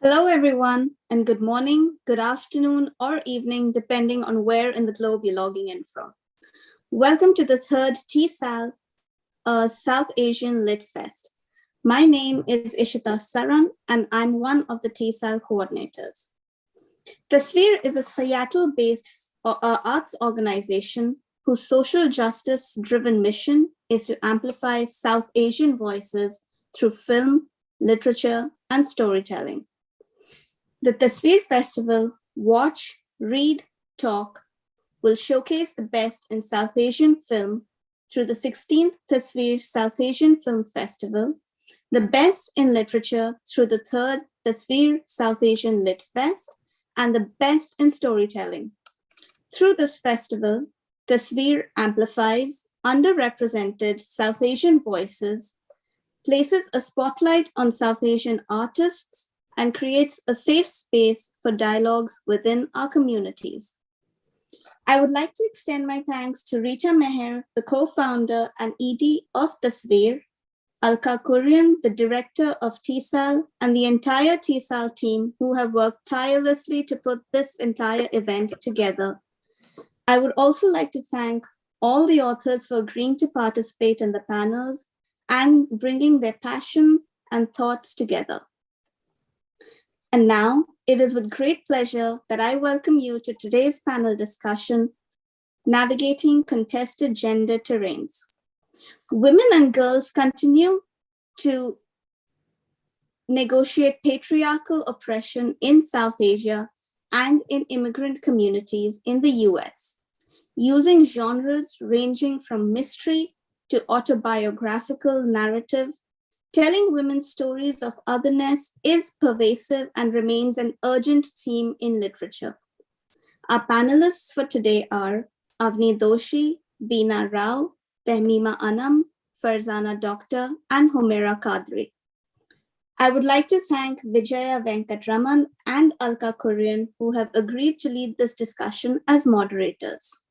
Hello, everyone, and good morning, good afternoon, or evening, depending on where in the globe you're logging in from. Welcome to the third TSAL, South Asian Lit Fest. My name is Ishita Saran, and I'm one of the TSAL coordinators. Tasveer is a Seattle-based arts organization whose social justice-driven mission is to amplify South Asian voices through film, literature, and storytelling. The Tasveer Festival, Watch, Read, Talk, will showcase the best in South Asian film through the 16th Tasveer South Asian Film Festival, the best in literature through the 3rd Tasveer South Asian Lit Fest, and the best in storytelling. Through this festival, Tasveer amplifies underrepresented South Asian voices, places a spotlight on South Asian artists, and creates a safe space for dialogues within our communities. I would like to extend my thanks to Rita Meher, the co-founder and ED of Tasveer, Alka Kurian, the director of TSAL, and the entire TSAL team who have worked tirelessly to put this entire event together. I would also like to thank all the authors for agreeing to participate in the panels and bringing their passion and thoughts together. And now, it is with great pleasure that I welcome you to today's panel discussion, Navigating Contested Gender Terrains. Women and girls continue to negotiate patriarchal oppression in South Asia and in immigrant communities in the US, using genres ranging from mystery to autobiographical narrative. Telling women's stories of otherness is pervasive and remains an urgent theme in literature. Our panelists for today are Avni Doshi, Veena Rao, Tehmeema Anam, Farzana Doctor, and Humeira Kaderi. I would like to thank Vijaya, Venkataraman, and Alka Kurian, who have agreed to lead this discussion as moderators.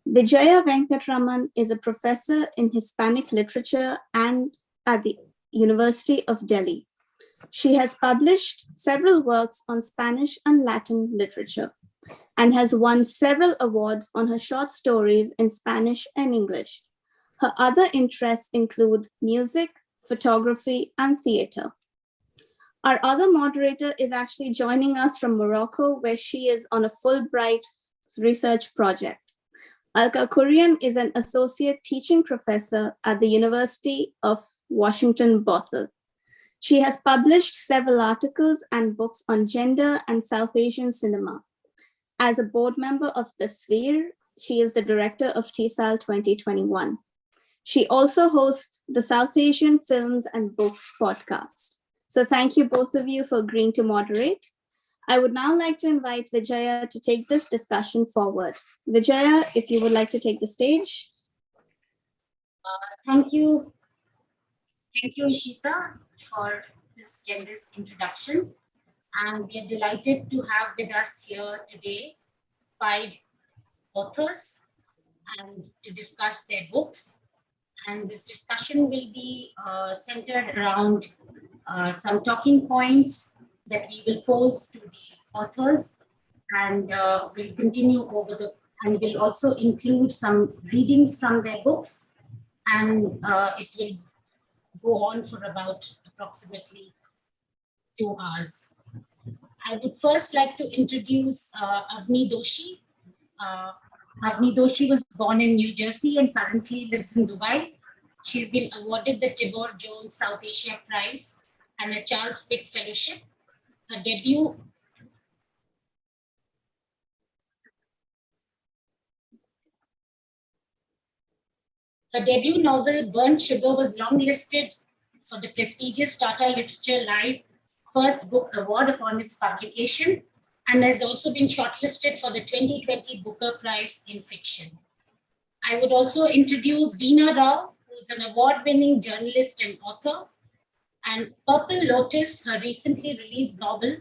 Vijaya Venkataraman is a professor in Hispanic literature and at the University of Delhi. She has published several works on Spanish and Latin literature and has won several awards on her short stories in Spanish and English. Her other interests include music, photography, and theater. Our other moderator is actually joining us from Morocco, where she is on a Fulbright research project. Alka Kurian is an associate teaching professor at the University of Washington, Bothell. She has published several articles and books on gender and South Asian cinema. As a board member of Tasveer, she is the director of TSAL 2021. She also hosts the South Asian Films and Books podcast. So thank you both of you for agreeing to moderate. I would now like to invite Vijaya to take this discussion forward. Vijaya, if you would like to take the stage. Thank you. Thank you, Ishita, for this generous introduction. And we are delighted to have with us here today 5 authors and to discuss their books. And this discussion will be centered around some talking points that we will pose to these authors, and we'll continue and we'll also include some readings from their books, and it will go on for about approximately 2 hours. I would first like to introduce Avni Doshi. Avni Doshi was born in New Jersey and currently lives in Dubai. She's been awarded the Tibor Jones South Asia Prize and a Charles Pitt Fellowship. Her debut novel, Burnt Sugar, was longlisted for the prestigious Tata Literature Live First Book Award upon its publication. and has also been shortlisted for the 2020 Booker Prize in Fiction. I would also introduce Veena Rao, who's an award-winning journalist and author. And Purple Lotus, her recently released novel,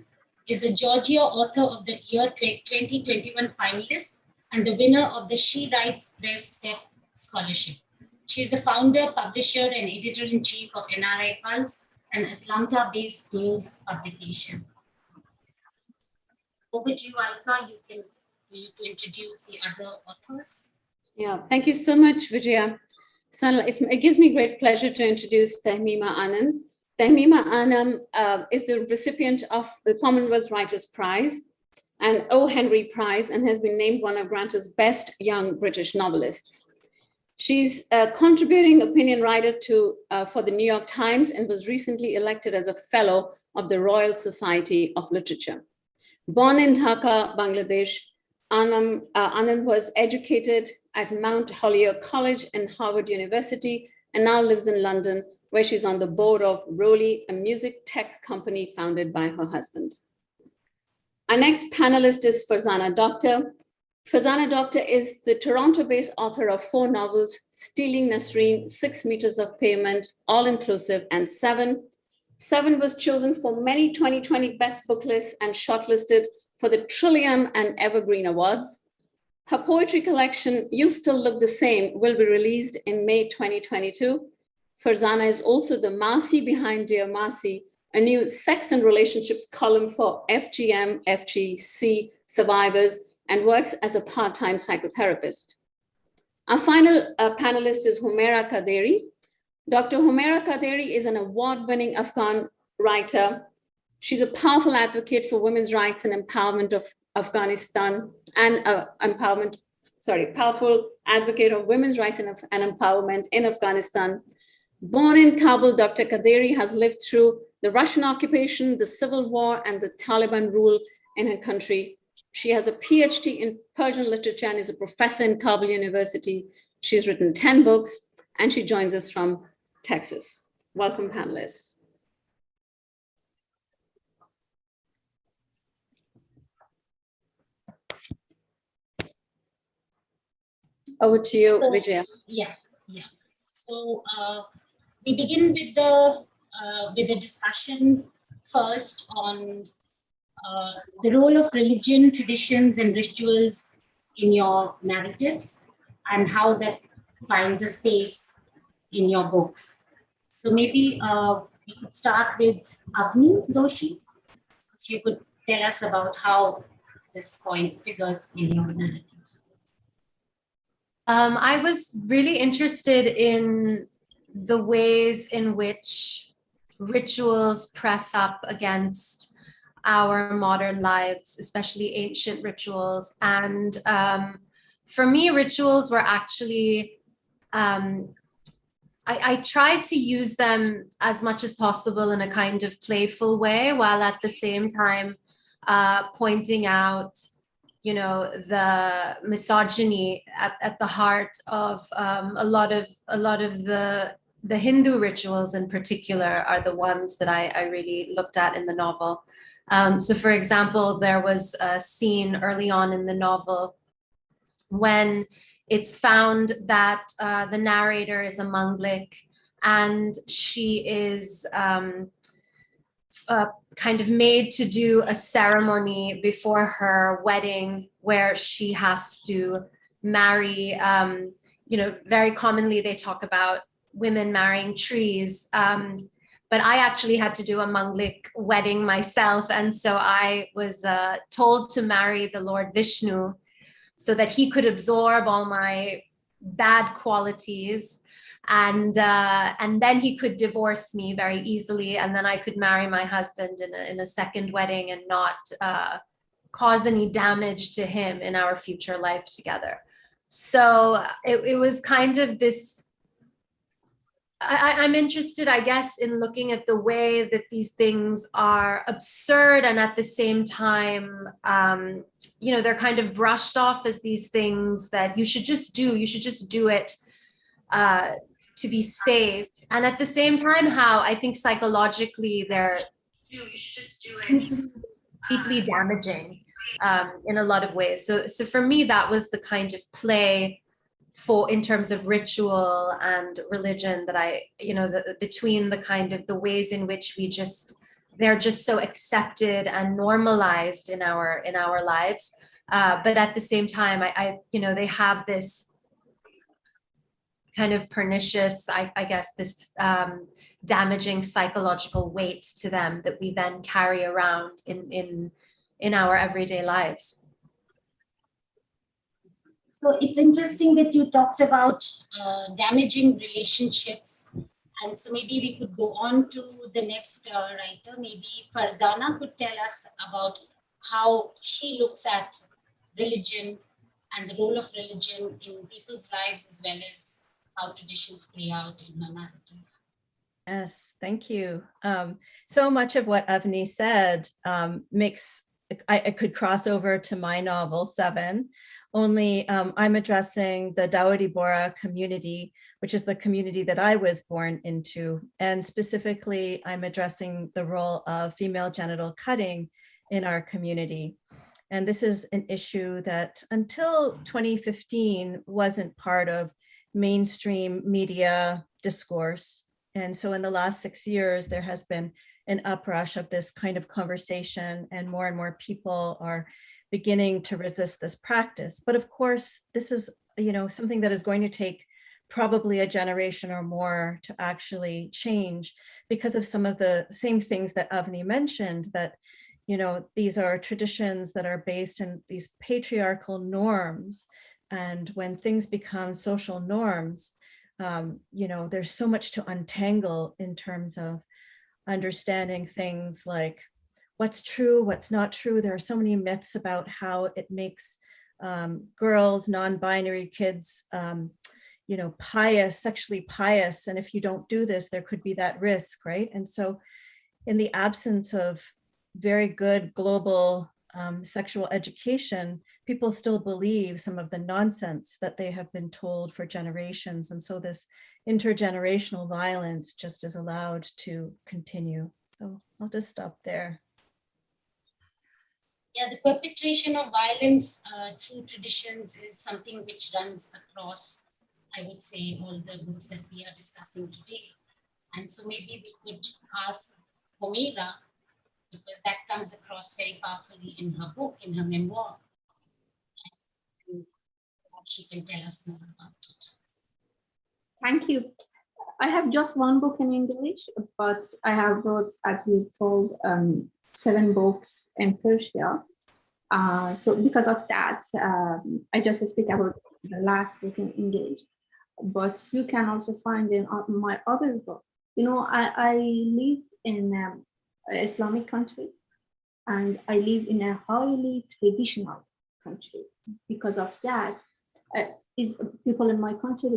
is a Georgia Author of the Year 2021 finalist and the winner of the She Writes Press Step Scholarship. She's the founder, publisher, and editor-in-chief of NRI Pulse, an Atlanta-based news publication. Over to you, Alka. You to introduce the other authors. Yeah, thank you so much, Vijaya. So it gives me great pleasure to introduce Tahmima Anand. Tahmima Anand is the recipient of the Commonwealth Writers' Prize and O. Henry Prize and has been named one of Granta's best young British novelists. She's a contributing opinion writer for the New York Times and was recently elected as a fellow of the Royal Society of Literature. Born in Dhaka, Bangladesh, Anand was educated at Mount Holyoke College and Harvard University and now lives in London, where she's on the board of Roli, a music tech company founded by her husband. Our next panelist is Farzana Doctor. Farzana Doctor is the Toronto-based author of 4 novels, Stealing Nasreen, 6 Meters of Pavement, All Inclusive, and Seven. Seven was chosen for many 2020 Best Book lists and shortlisted for the Trillium and Evergreen Awards. Her poetry collection, You Still Look the Same, will be released in May 2022. Farzana is also the Marcy behind Dear Marcy, a new sex and relationships column for FGM, FGC survivors, and works as a part-time psychotherapist. Our final panelist is Humeira Kaderi. Dr. Humeira Kaderi is an award-winning Afghan writer. She's a powerful advocate for women's rights and empowerment of Afghanistan and powerful advocate of women's rights and empowerment in Afghanistan. Born in Kabul, Dr. Kaderi has lived through the Russian occupation, the civil war, and the Taliban rule in her country. She has a PhD in Persian literature and is a professor in Kabul University. She's written 10 books, and she joins us from Texas. Welcome, panelists. Over to you, Vijaya. Yeah. So we begin with the discussion first on the role of religion, traditions, and rituals in your narratives and how that finds a space in your books. So maybe we could start with Avni Doshi. So you could tell us about how this point figures in your narrative. I was really interested in the ways in which rituals press up against our modern lives, especially ancient rituals. And for me, rituals were actually, I tried to use them as much as possible in a kind of playful way, while at the same time pointing out, you know, the misogyny at the heart of a lot of the Hindu rituals in particular are the ones that I really looked at in the novel. So for example, there was a scene early on in the novel when it's found that the narrator is a Manglik and she is kind of made to do a ceremony before her wedding where she has to marry, you know, very commonly they talk about women marrying trees. But I actually had to do a Manglik wedding myself. And so I was told to marry the Lord Vishnu so that he could absorb all my bad qualities. And then he could divorce me very easily. And then I could marry my husband in a second wedding and not cause any damage to him in our future life together. So it was kind of this, I'm interested, I guess, in looking at the way that these things are absurd and at the same time, you know, they're kind of brushed off as these things that you should just do it to be safe. And at the same time, how I think psychologically you should just do it deeply damaging. in a lot of ways. So for me, that was the kind of play for in terms of ritual and religion that I, between the kind of the ways in which they're just so accepted and normalized in our lives. But at the same time, they have this kind of pernicious, I guess, this damaging psychological weight to them that we then carry around in our everyday lives. So it's interesting that you talked about damaging relationships. And so maybe we could go on to the next writer. Maybe Farzana could tell us about how she looks at religion and the role of religion in people's lives, as well as how traditions play out in her narrative. Yes, thank you. So much of what Avni said I could cross over to my novel, 7, only I'm addressing the Dawoodi Bohra community, which is the community that I was born into. And specifically, I'm addressing the role of female genital cutting in our community. And this is an issue that until 2015 wasn't part of mainstream media discourse. And so in the last 6 years, there has been an uprush of this kind of conversation, and more people are beginning to resist this practice. But of course, this is, something that is going to take probably a generation or more to actually change, because of some of the same things that Avni mentioned, that, these are traditions that are based in these patriarchal norms. And when things become social norms, there's so much to untangle in terms of understanding things like what's true, what's not true. There are so many myths about how it makes girls, non-binary kids, pious, sexually pious. And if you don't do this, there could be that risk, right? And so in the absence of very good global sexual education, people still believe some of the nonsense that they have been told for generations. And so this intergenerational violence just is allowed to continue. So I'll just stop there. Yeah, the perpetration of violence through traditions is something which runs across, I would say, all the books that we are discussing today. And so maybe we could ask Humeira, because that comes across very powerfully in her book, in her memoir. And she can tell us more about it. Thank you. I have just one book in English, but I have wrote, as you told, 7 books in Persia. So because of that, I just speak about the last book in English. But you can also find in my other book. I live in an Islamic country, and I live in a highly traditional country. Because of that, people in my country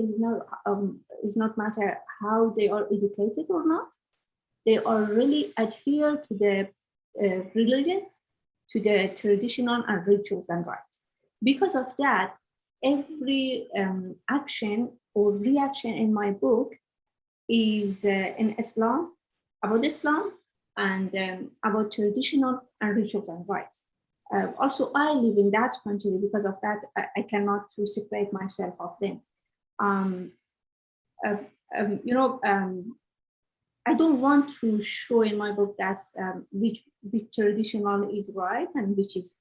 is not matter how they are educated or not. They are really adhere to the religious, to the traditional and rituals and rites. Because of that, every action or reaction in my book is in Islam, about Islam, and about traditional and rituals and rites. Also, I live in that country. Because of that, I cannot separate myself of them. I don't want to show in my book that which traditional is right and which is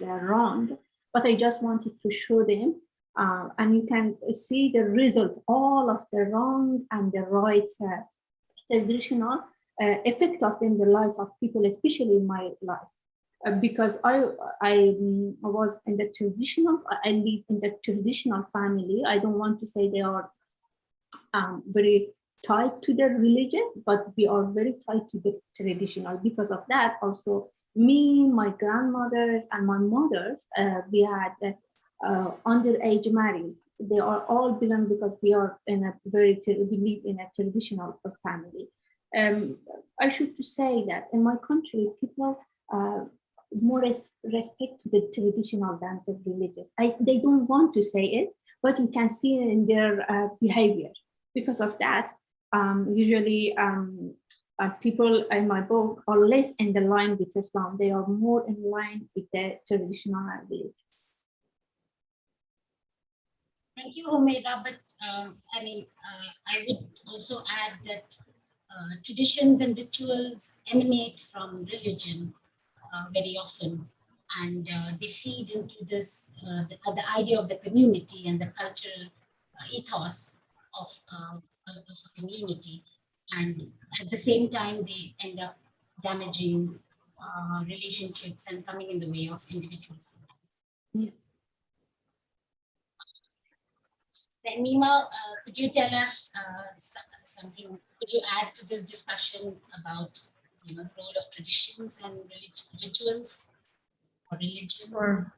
wrong, but I just wanted to show them, and you can see the result, all of the wrong and the right traditional effect of in the life of people, especially in my life. Because I was in the traditional, I live in the traditional family. I don't want to say they are very tied to the religious, but we are very tied to the traditional. Because of that, also me, my grandmothers, and my mothers, we had underage married. They are all belong, because we are in a we live in a traditional family. I should say that in my country, people more respect to the traditional than the religious. They don't want to say it, but you can see it in their behavior. Because of that, usually but people in my book are less in the line with Islam. They are more in line with the traditional religion. Thank you, Humeira. But I would also add that traditions and rituals emanate from religion very often, and they feed into this the idea of the community and the cultural ethos of a community, and at the same time they end up damaging relationships and coming in the way of individuals. Yes. Taimima, could you tell us something? Could you add to this discussion about the role of traditions and rituals or religion? Sure.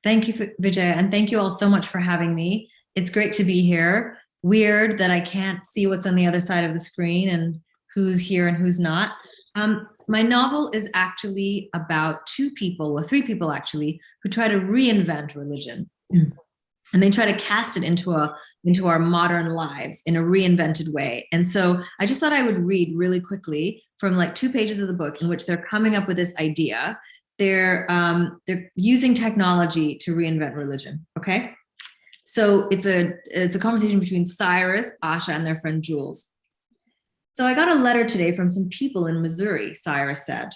Thank you, Vijaya, and thank you all so much for having me. It's great to be here. Weird that I can't see what's on the other side of the screen and who's here and who's not. My novel is actually about three people actually, who try to reinvent religion. And they try to cast it into our modern lives in a reinvented way. And so I just thought I would read really quickly from like 2 pages of the book in which they're coming up with this idea. They're using technology to reinvent religion. Okay, so it's a conversation between Cyrus, Asha, and their friend Jules. So I got a letter today from some people in Missouri, Cyrus said.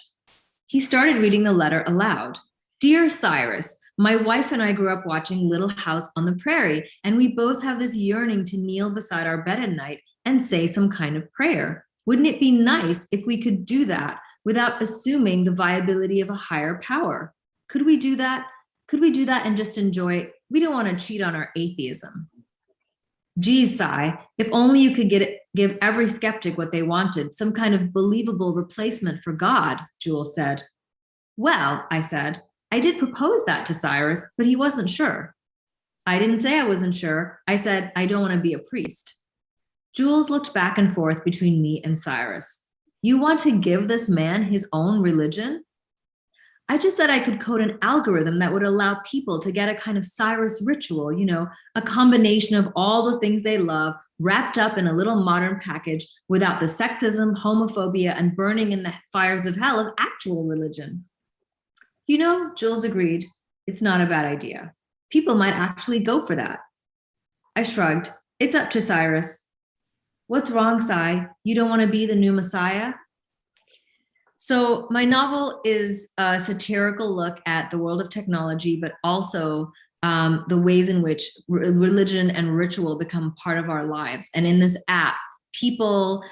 He started reading the letter aloud. Dear Cyrus, my wife and I grew up watching Little House on the Prairie, and we both have this yearning to kneel beside our bed at night and say some kind of prayer. Wouldn't it be nice if we could do that without assuming the viability of a higher power? Could we do that? Could we do that and just enjoy it? We don't want to cheat on our atheism. Geez, Cy, if only you could give every skeptic what they wanted, some kind of believable replacement for God, Jules said. Well, I said, I did propose that to Cyrus, but he wasn't sure. I didn't say I wasn't sure. I said, I don't want to be a priest. Jules looked back and forth between me and Cyrus. You want to give this man his own religion? I just said I could code an algorithm that would allow people to get a kind of Cyrus ritual, a combination of all the things they love wrapped up in a little modern package without the sexism, homophobia, and burning in the fires of hell of actual religion. Jules agreed, it's not a bad idea. People might actually go for that. I shrugged. It's up to Cyrus. What's wrong, Cy? You don't want to be the new Messiah? So my novel is a satirical look at the world of technology, but also the ways in which religion and ritual become part of our lives. And in this app, people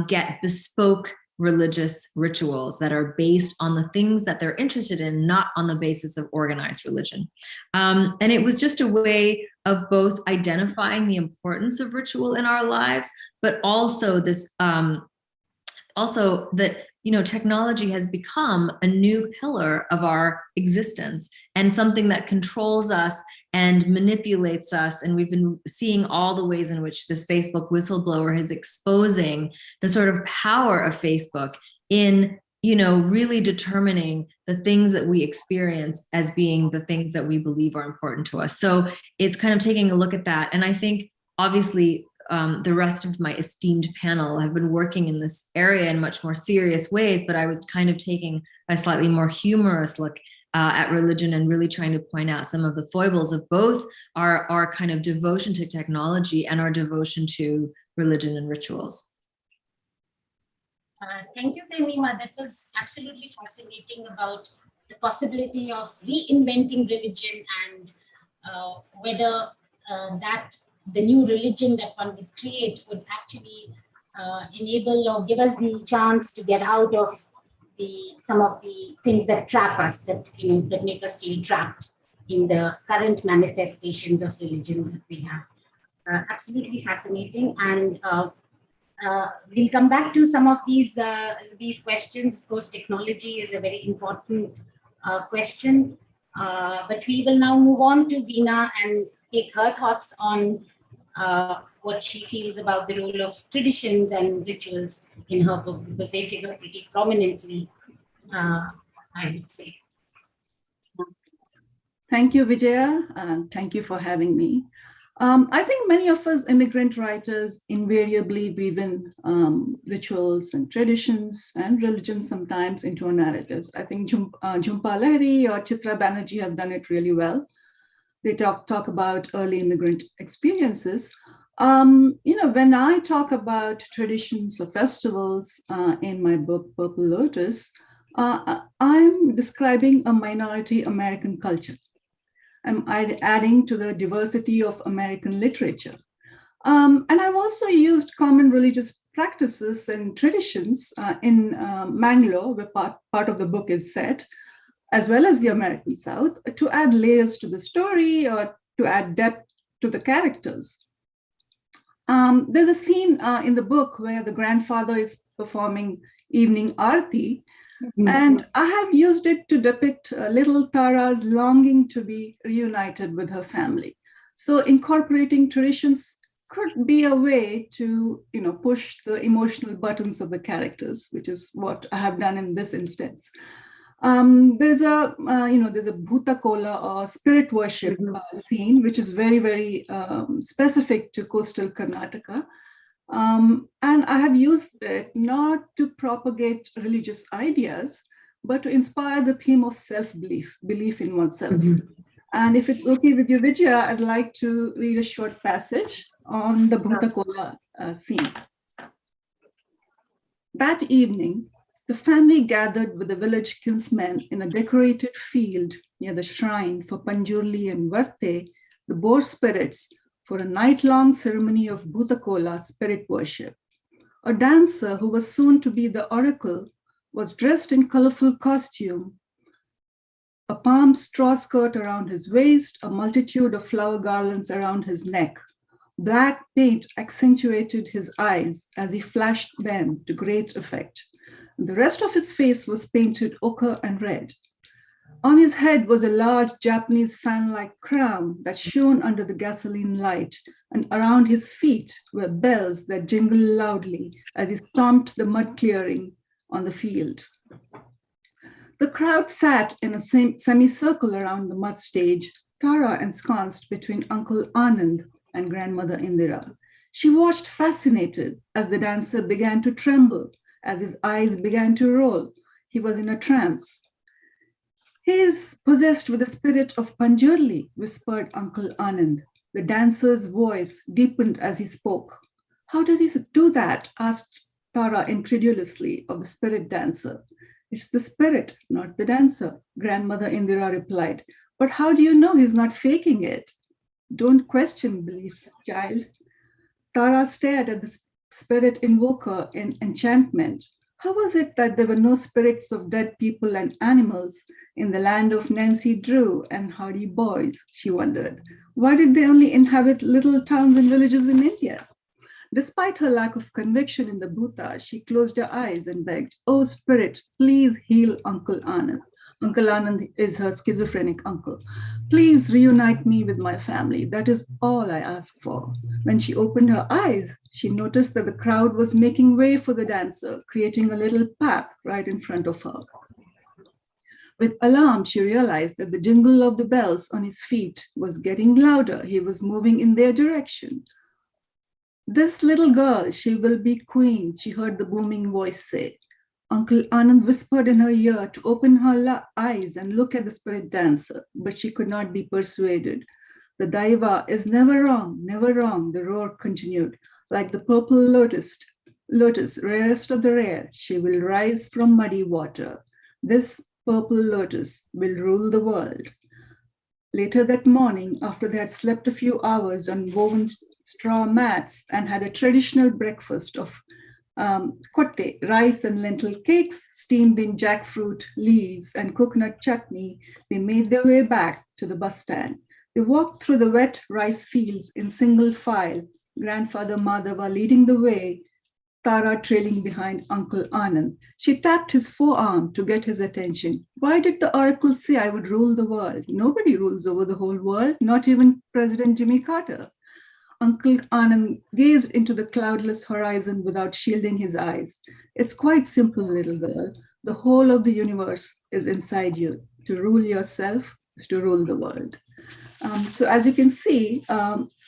get bespoke religious rituals that are based on the things that they're interested in, not on the basis of organized religion. And it was just a way of both identifying the importance of ritual in our lives, but also this, technology has become a new pillar of our existence and something that controls us and manipulates us. And we've been seeing all the ways in which this Facebook whistleblower is exposing the sort of power of Facebook in, really determining the things that we experience as being the things that we believe are important to us. So it's kind of taking a look at that. And I think obviously the rest of my esteemed panel have been working in this area in much more serious ways, but I was kind of taking a slightly more humorous look at religion and really trying to point out some of the foibles of both our kind of devotion to technology and our devotion to religion and rituals. Thank you, Taimima. That was absolutely fascinating about the possibility of reinventing religion and whether the new religion that one would create would actually enable or give us the chance to get out of some of the things that trap us, that make us feel trapped in the current manifestations of religion that we have. Absolutely fascinating, and we'll come back to some of these questions. Of course, technology is a very important question, but we will now move on to Veena and take her thoughts on what she feels about the role of traditions and rituals in her book, because they figure pretty prominently, I would say. Thank you, Vijaya, and thank you for having me. I think many of us immigrant writers invariably weave in rituals and traditions and religion sometimes into our narratives. I think Jhumpa Lahiri or Chitra Banerjee have done it really well. They talk about early immigrant experiences. When I talk about traditions or festivals in my book, Purple Lotus, I'm describing a minority American culture. I'm adding to the diversity of American literature. And I've also used common religious practices and traditions in Mangalore, where part of the book is set, as well as the American South, to add layers to the story or to add depth to the characters. There's a scene in the book where the grandfather is performing evening aarti, and I have used it to depict little Tara's longing to be reunited with her family. So incorporating traditions could be a way to, push the emotional buttons of the characters, which is what I have done in this instance. There's a Bhuta Kola or spirit worship scene, which is very, very specific to coastal Karnataka. And I have used it not to propagate religious ideas, but to inspire the theme of self-belief, belief in oneself. And if it's okay with you, Vijaya, I'd like to read a short passage on the Bhuta Kola scene. That evening, the family gathered with the village kinsmen in a decorated field near the shrine for Panjurli and Varte, the boar spirits, for a night-long ceremony of Bhuta Kola spirit worship. A dancer who was soon to be the oracle was dressed in colorful costume, a palm straw skirt around his waist, a multitude of flower garlands around his neck. Black paint accentuated his eyes as he flashed them to great effect. The rest of his face was painted ochre and red. On his head was a large Japanese fan-like crown that shone under the gasoline light, and around his feet were bells that jingled loudly as he stomped the mud clearing on the field. The crowd sat in a semicircle around the mud stage, Tara ensconced between Uncle Anand and Grandmother Indira. She watched fascinated as the dancer began to tremble, as his eyes began to roll. He was in a trance. He is possessed with the spirit of Panjurli, whispered Uncle Anand. The dancer's voice deepened as he spoke. How does he do that? Asked Tara incredulously of the spirit dancer. It's the spirit, not the dancer, Grandmother Indira replied. But how do you know he's not faking it? Don't question beliefs, child. Tara stared at the spirit invoker in enchantment. How was it that there were no spirits of dead people and animals in the land of Nancy Drew and Hardy Boys, she wondered. Why did they only inhabit little towns and villages in India? Despite her lack of conviction in the Bhuta, she closed her eyes and begged, "Oh, spirit, please heal Uncle Anand." Uncle Anand is her schizophrenic uncle. "Please reunite me with my family. That is all I ask for." When she opened her eyes, she noticed that the crowd was making way for the dancer, creating a little path right in front of her. With alarm, she realized that the jingle of the bells on his feet was getting louder. He was moving in their direction. "This little girl, she will be queen," she heard the booming voice say. Uncle Anand whispered in her ear to open her eyes and look at the spirit dancer, but she could not be persuaded. "The Daiva is never wrong, the roar continued. "Like the purple lotus, rarest of the rare, she will rise from muddy water. This purple lotus will rule the world." Later that morning, after they had slept a few hours on woven straw mats and had a traditional breakfast of kotte, rice and lentil cakes steamed in jackfruit leaves and coconut chutney, they made their way back to the bus stand. They walked through the wet rice fields in single file, Grandfather Madhava leading the way, Tara trailing behind Uncle Anand. She tapped his forearm to get his attention. "Why did the oracle say I would rule the world? Nobody rules over the whole world, not even President Jimmy Carter." Uncle Anand gazed into the cloudless horizon without shielding his eyes. "It's quite simple, little girl. The whole of the universe is inside you. To rule yourself is to rule the world." So as you can see,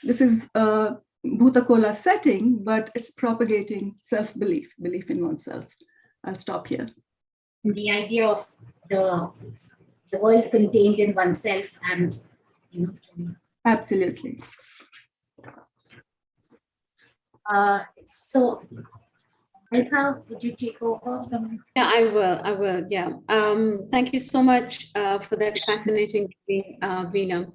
this is a Bhutakola setting, but it's propagating self-belief, belief in oneself. I'll stop here. The idea of the world contained in oneself and, Absolutely. So, Alka, would you take over from? Yeah, I will. Yeah. Thank you so much for that fascinating reading, Veena.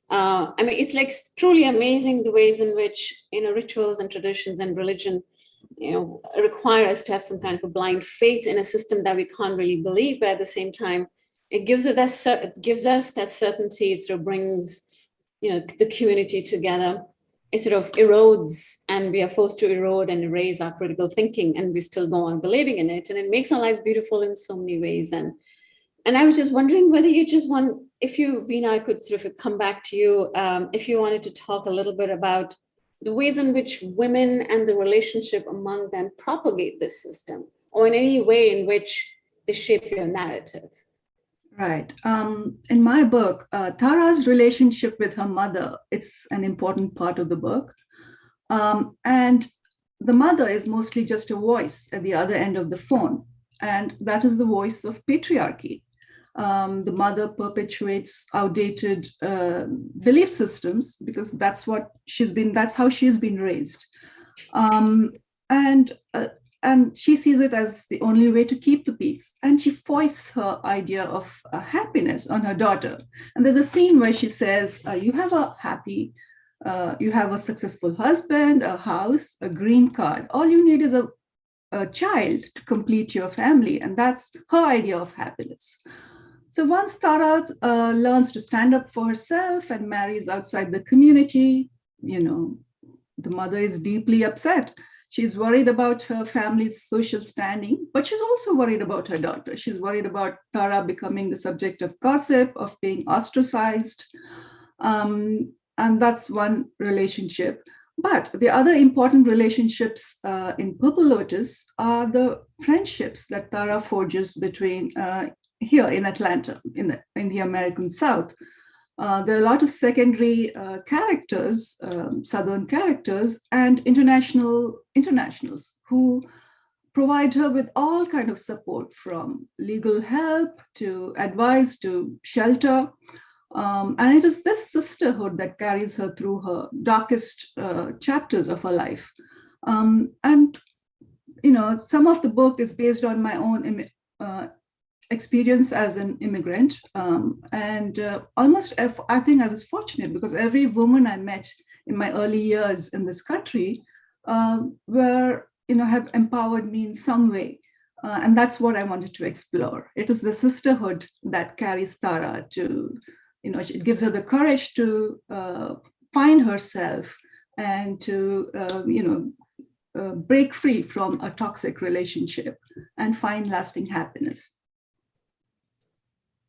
I mean, it's like truly amazing the ways in which, rituals and traditions and religion, require us to have some kind of a blind faith in a system that we can't really believe, but at the same time, it gives us that certainty. It sort of brings, the community together. It sort of erodes, and we are forced to erode and erase our critical thinking, and we still go on believing in it, and it makes our lives beautiful in so many ways. And I was just wondering whether you just want, if you, Veena, I could sort of come back to you, if you wanted to talk a little bit about the ways in which women and the relationship among them propagate this system, or in any way in which they shape your narrative. Right. In my book, Tara's relationship with her mother, it's an important part of the book. And the mother is mostly just a voice at the other end of the phone. And that is the voice of patriarchy. The mother perpetuates outdated belief systems because that's how she's been raised. And she sees it as the only way to keep the peace. And she foists her idea of happiness on her daughter. And there's a scene where she says, you have a successful husband, a house, a green card. All you need is a child to complete your family. And that's her idea of happiness. So once Tara learns to stand up for herself and marries outside the community, the mother is deeply upset. She's worried about her family's social standing, but she's also worried about her daughter. She's worried about Tara becoming the subject of gossip, of being ostracized. And that's one relationship. But the other important relationships in Purple Lotus are the friendships that Tara forges between here in Atlanta, in the American South. There are a lot of secondary characters, Southern characters, and internationals who provide her with all kind of support, from legal help to advice to shelter. And it is this sisterhood that carries her through her darkest chapters of her life. And some of the book is based on my own experience as an immigrant. I think I was fortunate because every woman I met in my early years in this country have empowered me in some way. And that's what I wanted to explore. It is the sisterhood that carries Tara to, it gives her the courage to find herself and to, break free from a toxic relationship and find lasting happiness.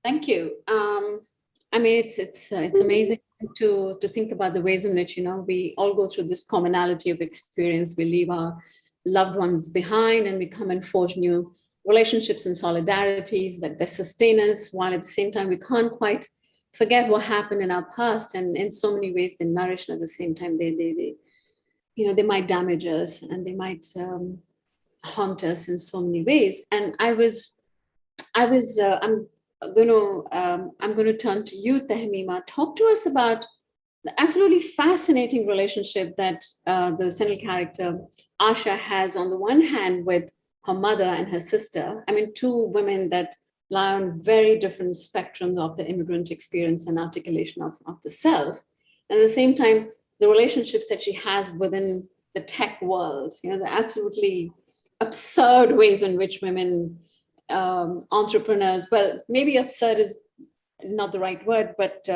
Thank you. I mean, it's amazing to think about the ways in which, we all go through this commonality of experience. We leave our loved ones behind and we come and forge new relationships and solidarities that they sustain us, while at the same time, we can't quite forget what happened in our past. And in so many ways, they nourish, and at the same time, they might damage us and they might haunt us in so many ways. And I'm going to turn to you, Tahmima. Talk to us about the absolutely fascinating relationship that the central character Asha has on the one hand with her mother and her sister. I mean, two women that lie on very different spectrums of the immigrant experience and articulation of the self. And at the same time, the relationships that she has within the tech world, the absolutely absurd ways in which women, entrepreneurs, well, maybe absurd is not the right word, but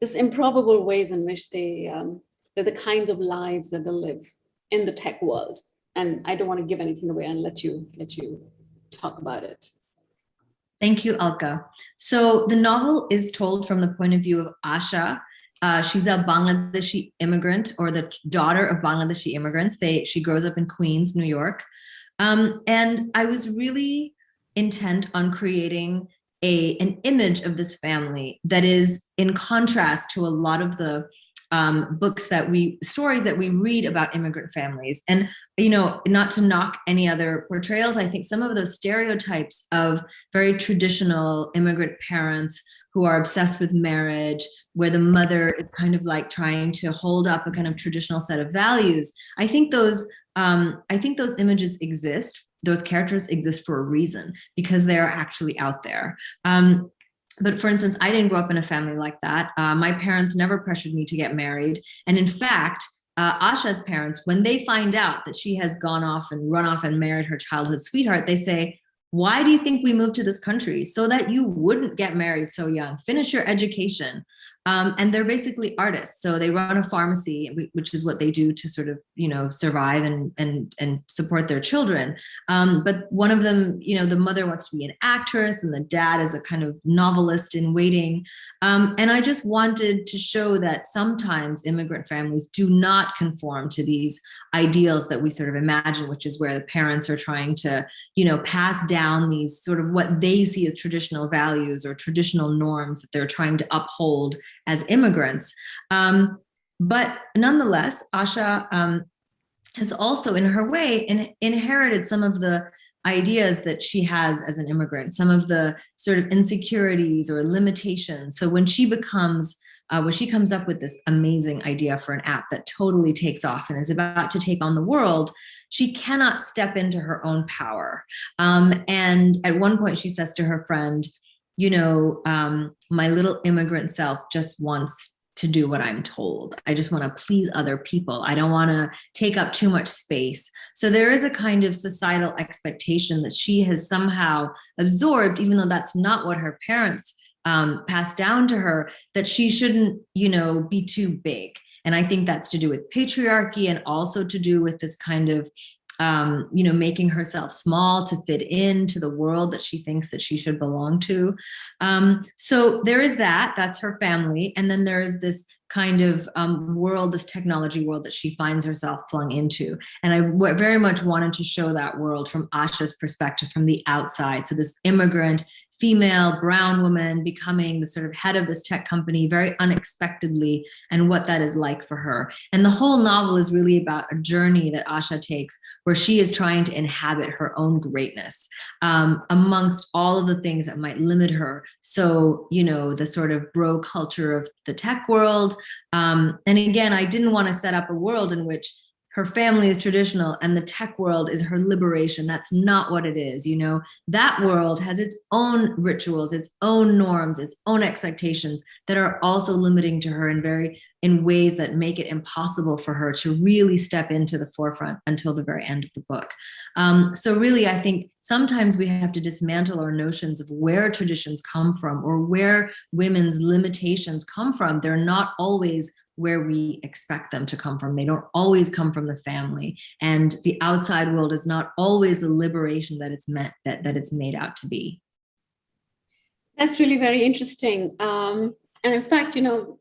this improbable ways in which they're the kinds of lives that they live in the tech world. And I don't want to give anything away and let you talk about it. Thank you, Alka. So the novel is told from the point of view of Asha. She's a Bangladeshi immigrant, or the daughter of Bangladeshi immigrants. She grows up in Queens, New York. And I was really intent on creating an image of this family that is in contrast to a lot of the stories that we read about immigrant families. And, not to knock any other portrayals, I think some of those stereotypes of very traditional immigrant parents who are obsessed with marriage, where the mother is kind of like trying to hold up a kind of traditional set of values. I think those images exist. Those characters exist for a reason, because they are actually out there. But for instance, I didn't grow up in a family like that. My parents never pressured me to get married. And in fact, Asha's parents, when they find out that she has gone off and run off and married her childhood sweetheart, they say, "Why do you think we moved to this country? So that you wouldn't get married so young. Finish your education." And they're basically artists. So they run a pharmacy, which is what they do to sort of, survive and support their children. But one of them, the mother wants to be an actress and the dad is a kind of novelist in waiting. And I just wanted to show that sometimes immigrant families do not conform to these ideals that we sort of imagine, which is where the parents are trying to, pass down these sort of what they see as traditional values or traditional norms that they're trying to uphold as immigrants. But nonetheless, Asha has also, in her way, inherited some of the ideas that she has as an immigrant, some of the sort of insecurities or limitations. So when she comes up with this amazing idea for an app that totally takes off and is about to take on the world, she cannot step into her own power. And at one point she says to her friend, my little immigrant self just wants to do what I'm told. I just want to please other people. I don't want to take up too much space. So there is a kind of societal expectation that she has somehow absorbed, even though that's not what her parents passed down to her, that she shouldn't, be too big. And I think that's to do with patriarchy and also to do with this kind of, making herself small to fit into the world that she thinks that she should belong to. So there is that's her family. And then there is this kind of world, this technology world that she finds herself flung into. And I very much wanted to show that world from Asha's perspective, from the outside. So this immigrant female brown woman becoming the sort of head of this tech company very unexpectedly, and what that is like for her. And the whole novel is really about a journey that Asha takes where she is trying to inhabit her own greatness amongst all of the things that might limit her. So, the sort of bro culture of the tech world. And again, I didn't want to set up a world in which her family is traditional and the tech world is her liberation. That's not what it is. That world has its own rituals, its own norms, its own expectations that are also limiting to her in ways that make it impossible for her to really step into the forefront until the very end of the book. So really, I think sometimes we have to dismantle our notions of where traditions come from or where women's limitations come from. They're not always where we expect them to come from. They don't always come from the family, and the outside world is not always the liberation that it's meant that it's made out to be. That's really very interesting. And in fact, to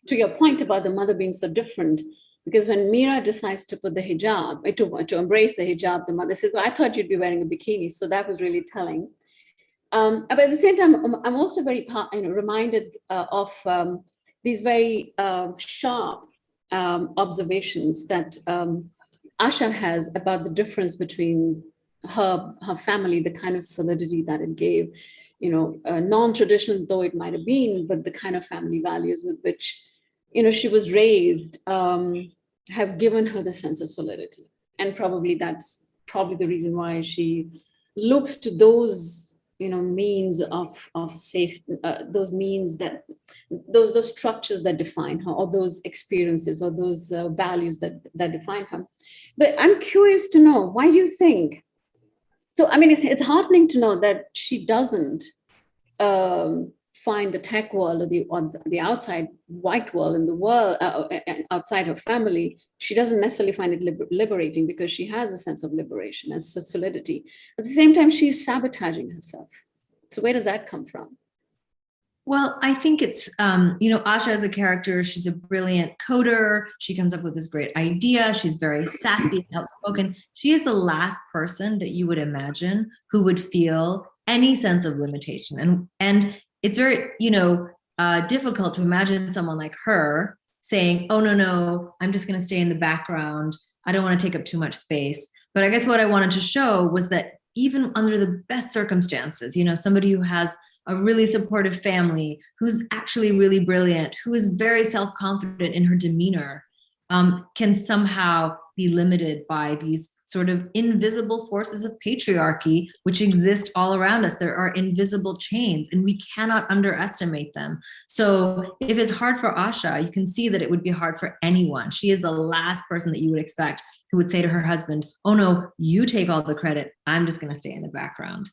your point about the mother being so different, because when Meera decides to put the hijab, to embrace the hijab, the mother says, "Well, I thought you'd be wearing a bikini." So that was really telling. But at the same time, I'm also very reminded of these very sharp observations that Asha has about the difference between her family, the kind of solidity that it gave, non-traditional though it might have been, but the kind of family values with which, she was raised have given her the sense of solidity. And that's the reason why she looks to those means of safe, those means that those structures that define her, or those experiences, or those values that define her. But I'm curious to know, why do you think? So, it's heartening to know that she doesn't find the tech world or the outside white world in the world, outside her family, she doesn't necessarily find it liberating, because she has a sense of liberation and solidity. At the same time, she's sabotaging herself. So where does that come from? Well, I think it's, Asha as a character, she's a brilliant coder. She comes up with this great idea. She's very sassy and outspoken. She is the last person that you would imagine who would feel any sense of limitation. And it's very, difficult to imagine someone like her saying, oh, no, I'm just going to stay in the background. I don't want to take up too much space. But I guess what I wanted to show was that even under the best circumstances, somebody who has a really supportive family, who's actually really brilliant, who is very self-confident in her demeanor, can somehow be limited by these sort of invisible forces of patriarchy, which exist all around us. There are invisible chains, and we cannot underestimate them. So if it's hard for Asha, you can see that it would be hard for anyone. She is the last person that you would expect who would say to her husband, oh no, you take all the credit. I'm just going to stay in the background.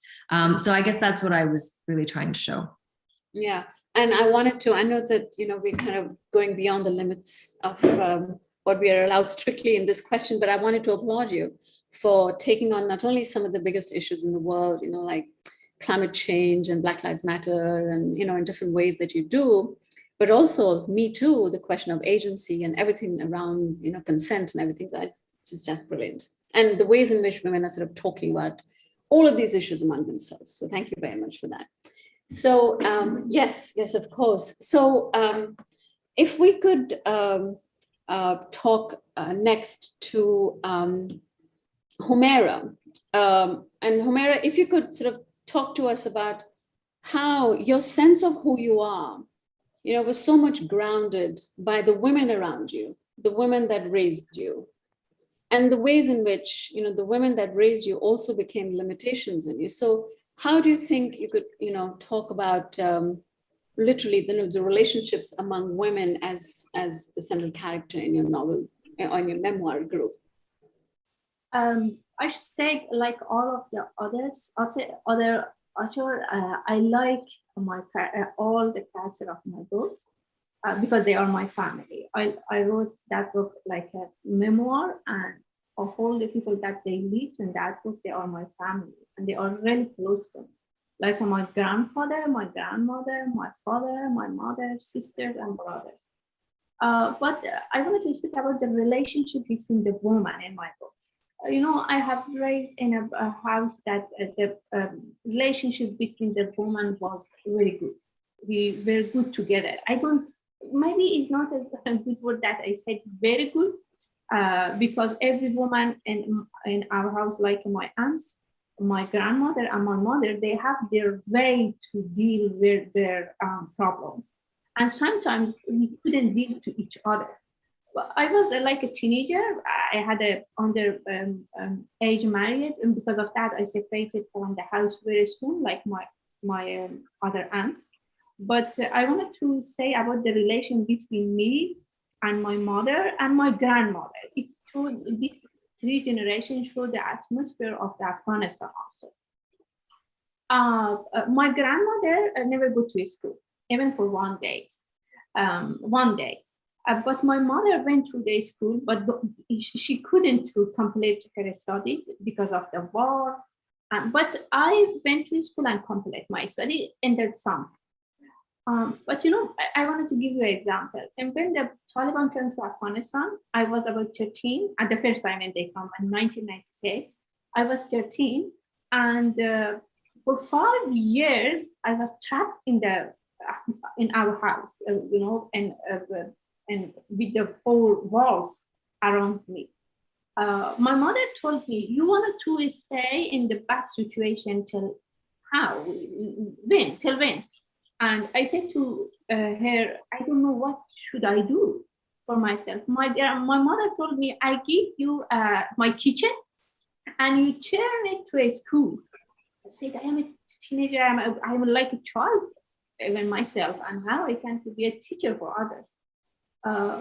So I guess that's what I was really trying to show. Yeah. And I know that, we're kind of going beyond the limits of what we are allowed strictly in this question, but I wanted to applaud you for taking on not only some of the biggest issues in the world, like climate change and Black Lives Matter and, in different ways that you do, but also Me Too, the question of agency and everything around, consent and everything, that is just brilliant. And the ways in which women are sort of talking about all of these issues among themselves. So thank you very much for that. So yes, of course. So if we could talk next to Humeira. And Humeira, if you could sort of talk to us about how your sense of who you are, was so much grounded by the women around you, the women that raised you, and the ways in which, the women that raised you also became limitations on you. So how do you think you could, talk about literally the relationships among women as the central character in your novel, on your memoir group? I should say, like all of the other authors, I like all the characters of my books because they are my family. I wrote that book like a memoir, and all the people that they live in that book, they are my family, and they are really close to me. Like my grandfather, my grandmother, my father, my mother, sisters, and brothers. But I wanted to speak about the relationship between the woman in my book. I have raised in a house that the relationship between the woman was very good. We were good together. Maybe it's not a good word that I said very good, because every woman in our house, like my aunts, my grandmother and my mother, they have their way to deal with their problems. And sometimes we couldn't deal to each other. I was like a teenager. I had a under age married, and because of that, I separated from the house very soon, like my other aunts. But I wanted to say about the relation between me and my mother and my grandmother. It's true. These three generations show the atmosphere of the Afghanistan also. My grandmother never go to school, even for 1 day. But my mother went to the school, but she couldn't to complete her studies because of the war. But I went to school and completed my study in the summer. But I wanted to give you an example. And when the Taliban came to Afghanistan, I was about 13 at the first time when they came in 1996. I was 13, and for 5 years I was trapped in our house, and with the 4 walls around me. My mother told me, you wanted to stay in the bad situation till how? Till when? And I said to her, I don't know what should I do for myself. My mother told me, I give you my kitchen and you turn it to a school. I said, I am a teenager, I'm like a child even myself, and how I can be a teacher for others.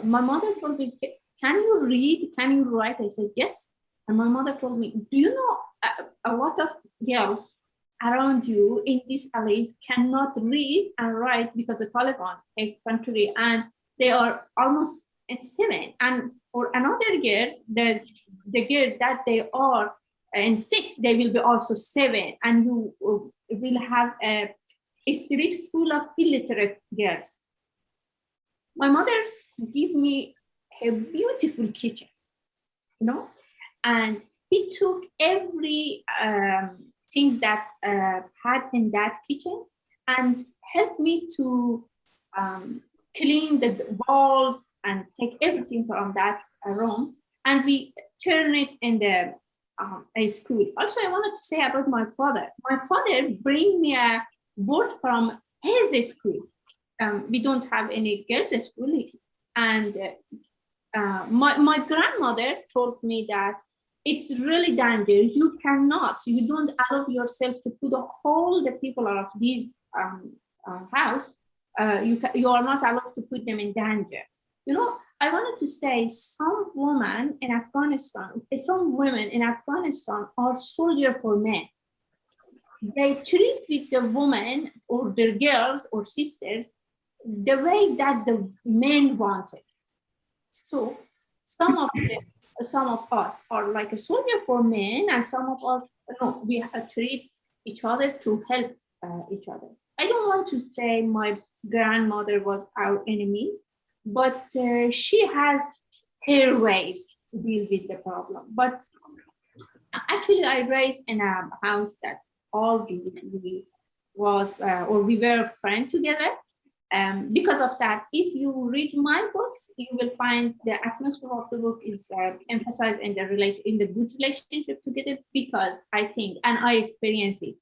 My mother told me, can you read? Can you write? I said, yes. And my mother told me, do you know a lot of girls around you in these alleys cannot read and write because the Taliban take country and they are almost at 7. And for another girls, the girl that they are in 6, they will be also 7. And you will have a street full of illiterate girls. My mother's give me a beautiful kitchen, and he took every things that had in that kitchen and helped me to clean the walls and take everything from that room, and we turn it in the a school. Also, I wanted to say about my father. My father bring me a board from his school. We don't have any girls' school, and my grandmother told me that it's really dangerous. You don't allow yourself to put all the people of this house. You are not allowed to put them in danger. You know, I wanted to say some women in Afghanistan are soldiers for men. They treat with the women or their girls or sisters the way that the men wanted. So some of us are like a soldier for men, and some of us, no, we have to treat each other to help each other. I don't want to say my grandmother was our enemy, but she has her ways to deal with the problem. But actually, I raised in a house that all we were friends together. Because of that, if you read my books, you will find the atmosphere of the book is emphasized in the good relationship together, because I think, and I experience it,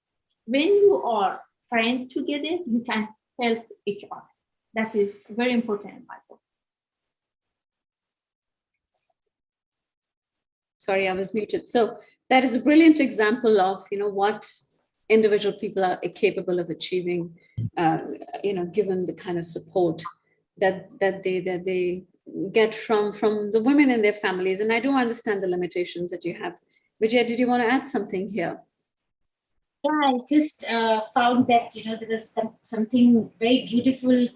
when you are friends together, you can help each other. That is very important in my book. Sorry, I was muted. So that is a brilliant example of, what individual people are capable of achieving, given the kind of support that they get from the women in their families. And I do understand the limitations that you have. Vijaya, did you want to add something here? Yeah, I just found that, there was something very beautiful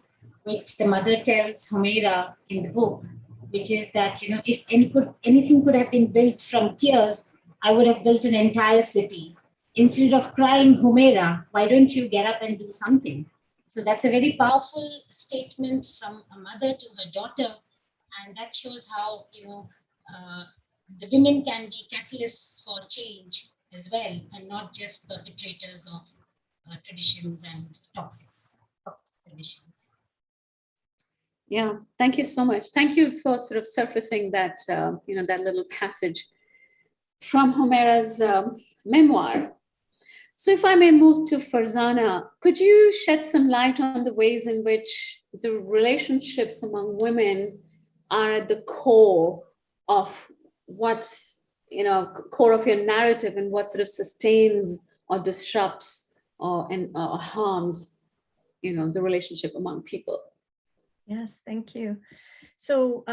which the mother tells Humeira in the book, which is that, if anything could have been built from tears, I would have built an entire city. Instead of crying, Humeira, why don't you get up and do something? So that's a very powerful statement from a mother to her daughter. And that shows how, the women can be catalysts for change as well, and not just perpetrators of traditions and toxic traditions. Yeah, thank you so much. Thank you for sort of surfacing that, that little passage from Humeira's memoir. So if I may move to Farzana, could you shed some light on the ways in which the relationships among women are at the core of what, core of your narrative, and what sort of sustains or disrupts or harms, the relationship among people? Yes, thank you. So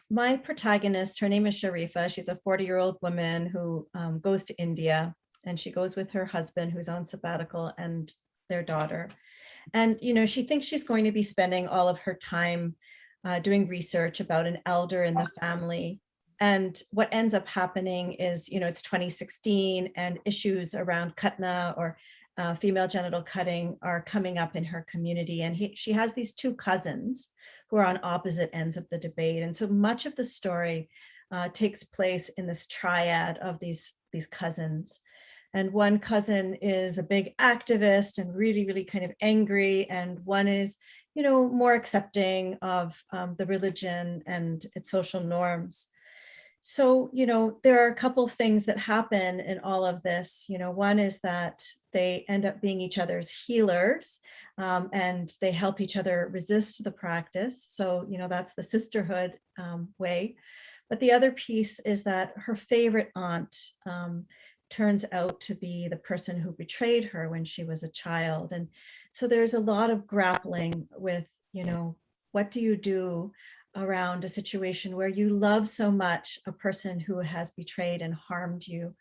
my protagonist, her name is Sharifa. She's a 40-year-old woman who goes to India, and she goes with her husband who's on sabbatical and their daughter. And, she thinks she's going to be spending all of her time doing research about an elder in the family. And what ends up happening is, it's 2016 and issues around Khatna or female genital cutting are coming up in her community. And she has these two cousins who are on opposite ends of the debate. And so much of the story takes place in this triad of these cousins. And one cousin is a big activist and really, really kind of angry. And one is, more accepting of the religion and its social norms. So, there are a couple of things that happen in all of this. One is that they end up being each other's healers, and they help each other resist the practice. So, that's the sisterhood way. But the other piece is that her favorite aunt turns out to be the person who betrayed her when she was a child. And so there's a lot of grappling with, what do you do around a situation where you love so much a person who has betrayed and harmed you.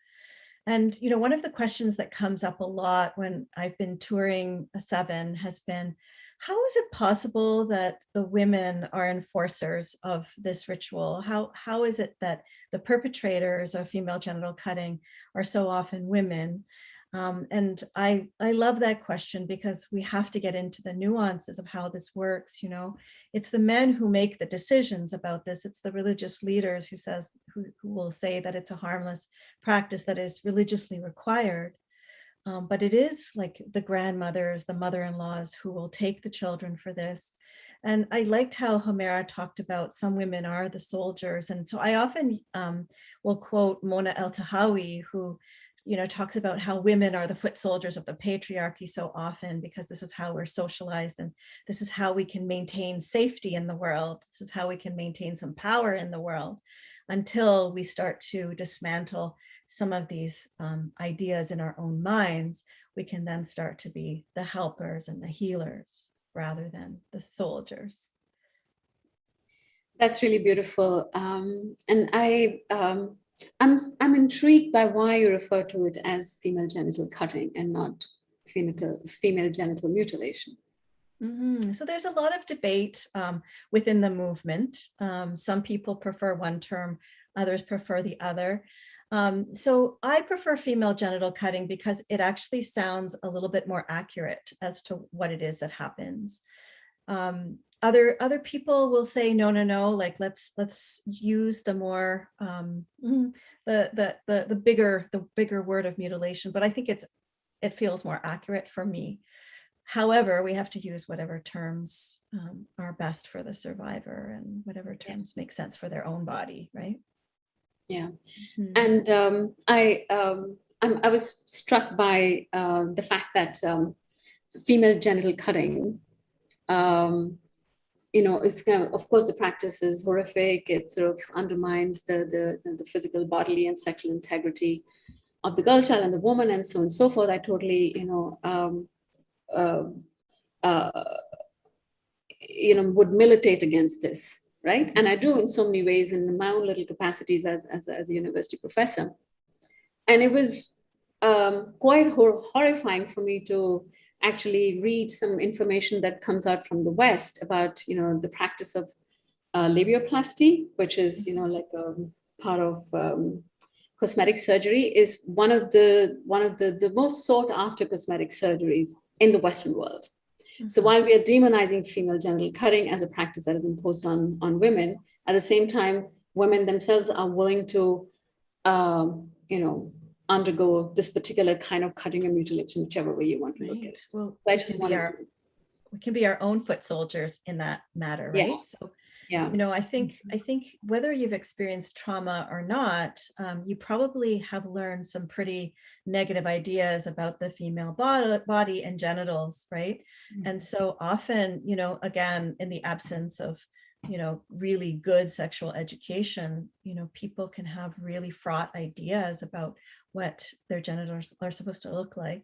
And, one of the questions that comes up a lot when I've been touring Seven has been, how is it possible that the women are enforcers of this ritual? How is it that the perpetrators of female genital cutting are so often women? And I love that question, because we have to get into the nuances of how this works. It's the men who make the decisions about this. It's the religious leaders who will say that it's a harmless practice that is religiously required. But it is like the grandmothers, the mother-in-laws who will take the children for this. And I liked how Humeira talked about some women are the soldiers. And so I often will quote Mona El-Tahawi, who, talks about how women are the foot soldiers of the patriarchy so often, because this is how we're socialized, and this is how we can maintain safety in the world. This is how we can maintain some power in the world, until we start to dismantle some of these ideas in our own minds. We can then start to be the helpers and the healers rather than the soldiers. That's really beautiful. And I'm intrigued by why you refer to it as female genital cutting and not female genital mutilation. So there's a lot of debate within the movement. Some people prefer one term, others prefer the other. So I prefer female genital cutting because it actually sounds a little bit more accurate as to what it is that happens. Other people will say no, like let's use the more the bigger word of mutilation, but I think it feels more accurate for me. However, we have to use whatever terms are best for the survivor and whatever terms make sense for their own body, right? Yeah. And I was struck by the fact that female genital cutting, it's kind of course, the practice is horrific. It sort of undermines the physical, bodily, and sexual integrity of the girl child and the woman, and so on and so forth. I totally, would militate against this, right? And I do in so many ways in my own little capacities as a university professor. And it was quite horrifying for me to actually read some information that comes out from the West about, the practice of labioplasty, which is, like a part of cosmetic surgery, is one of the most sought after cosmetic surgeries in the Western world. So while we are demonizing female genital cutting as a practice that is imposed on women, at the same time, women themselves are willing to, undergo this particular kind of cutting or mutilation, whichever way you want to look at it. Well, we can be our own foot soldiers in that matter, right? Yeah. So, yeah. I think whether you've experienced trauma or not, you probably have learned some pretty negative ideas about the female body and genitals, right? Mm-hmm. And so often, again, in the absence of, really good sexual education, people can have really fraught ideas about what their genitals are supposed to look like.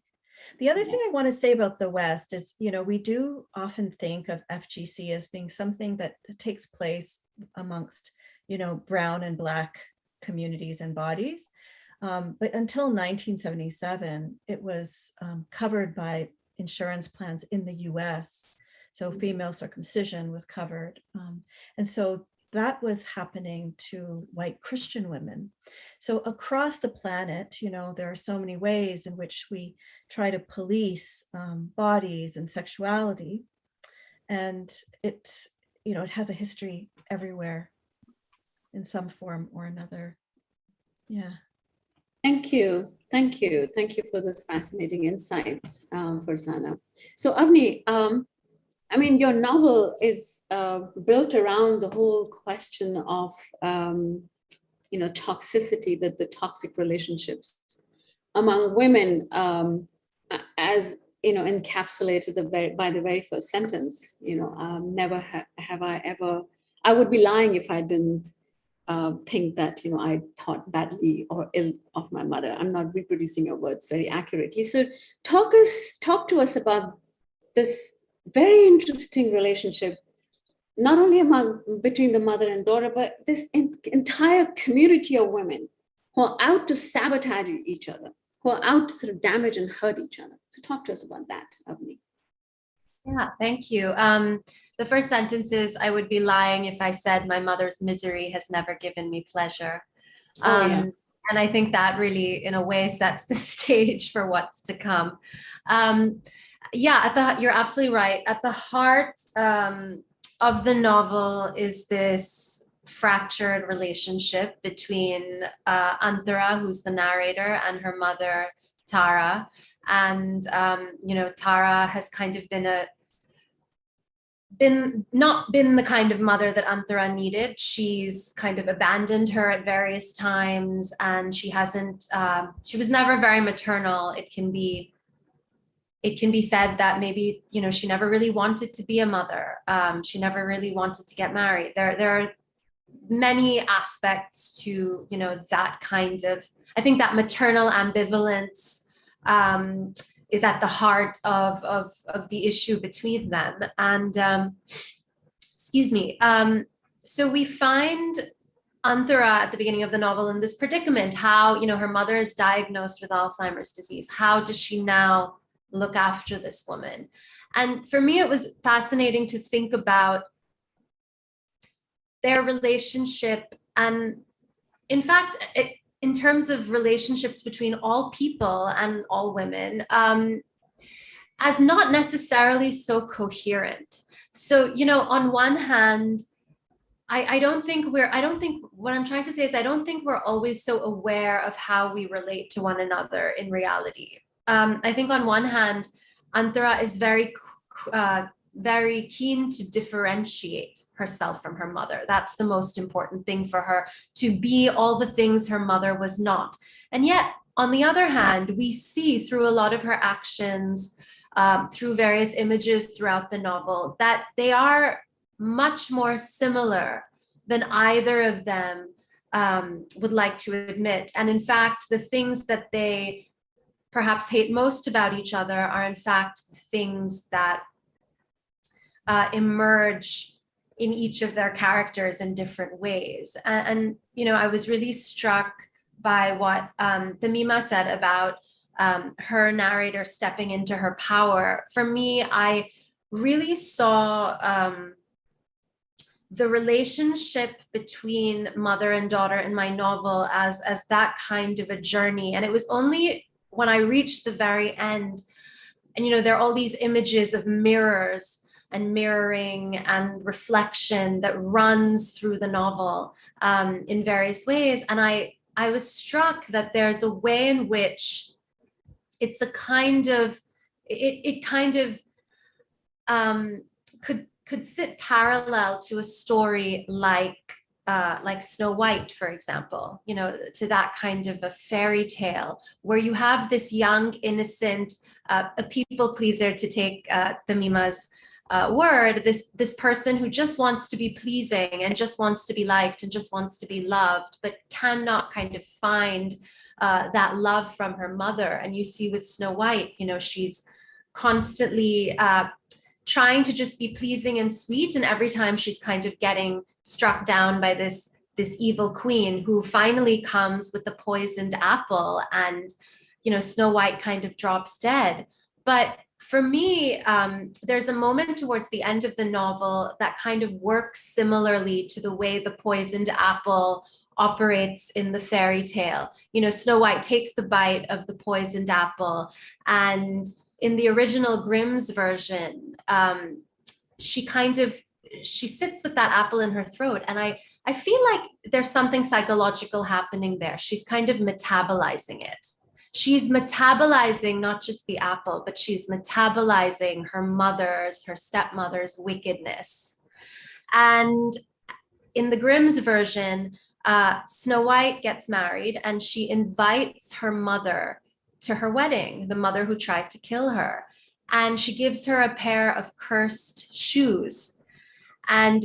The other thing I want to say about the West is, we do often think of FGC as being something that takes place amongst, brown and Black communities and bodies. But until 1977, it was covered by insurance plans in the US. So female circumcision was covered. And so that was happening to white Christian women. So across the planet, there are so many ways in which we try to police bodies and sexuality. And it has a history everywhere in some form or another. Yeah. Thank you for those fascinating insights, Farzana. So Avni, your novel is built around the whole question of, toxicity, the toxic relationships among women, as encapsulated by the very first sentence. Never have I ever. I would be lying if I didn't think that I thought badly or ill of my mother. I'm not reproducing your words very accurately. So talk to us about this very interesting relationship, not only between the mother and daughter, but this entire community of women who are out to sabotage each other, who are out to sort of damage and hurt each other. So talk to us about that, Avni. Yeah, thank you. The first sentence is, I would be lying if I said my mother's misery has never given me pleasure. And I think that really, in a way, sets the stage for what's to come. You're absolutely right. At the heart of the novel is this fractured relationship between Antara, who's the narrator, and her mother, Tara. And, Tara has kind of been not been the kind of mother that Antara needed. She's kind of abandoned her at various times, and she was never very maternal. It can be said that maybe, she never really wanted to be a mother. She never really wanted to get married. There are many aspects to, that kind of, I think that maternal ambivalence is at the heart of the issue between them. And so we find Antara at the beginning of the novel in this predicament, how, her mother is diagnosed with Alzheimer's disease. How does she now look after this woman? And for me, it was fascinating to think about their relationship. And in fact, in terms of relationships between all people and all women, as not necessarily so coherent. So, on one hand, I don't think what I'm trying to say is I don't think we're always so aware of how we relate to one another in reality. I think on one hand, Antara is very keen to differentiate herself from her mother. That's the most important thing for her, to be all the things her mother was not. And yet, on the other hand, we see through a lot of her actions, through various images throughout the novel, that they are much more similar than either of them would like to admit. And in fact, the things that they perhaps hate most about each other are in fact things that emerge in each of their characters in different ways. And I was really struck by what Tamima said about her narrator stepping into her power. For me, I really saw the relationship between mother and daughter in my novel as that kind of a journey. And it was only when I reached the very end, and there are all these images of mirrors and mirroring and reflection that runs through the novel in various ways. And I was struck that there's a way in which it's a kind of, it kind of could sit parallel to a story like Snow White, for example, to that kind of a fairy tale where you have this young, innocent, a people pleaser, to take Tamima's word, this person who just wants to be pleasing and just wants to be liked and just wants to be loved, but cannot kind of find that love from her mother. And you see with Snow White, she's constantly trying to just be pleasing and sweet, and every time she's kind of getting struck down by this evil queen who finally comes with the poisoned apple, and Snow White kind of drops dead. But for me, there's a moment towards the end of the novel that kind of works similarly to the way the poisoned apple operates in the fairy tale. Snow White takes the bite of the poisoned apple, and in the original Grimm's version, she sits with that apple in her throat. And I feel like there's something psychological happening there. She's kind of metabolizing it. She's metabolizing not just the apple, but she's metabolizing her stepmother's wickedness. And in the Grimm's version, Snow White gets married and she invites her mother to her wedding, the mother who tried to kill her. And she gives her a pair of cursed shoes. And,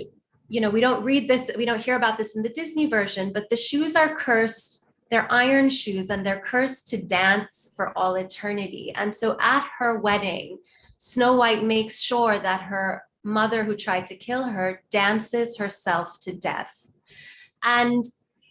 we don't hear about this in the Disney version, but the shoes are cursed. They're iron shoes, and they're cursed to dance for all eternity. And so at her wedding, Snow White makes sure that her mother who tried to kill her dances herself to death. And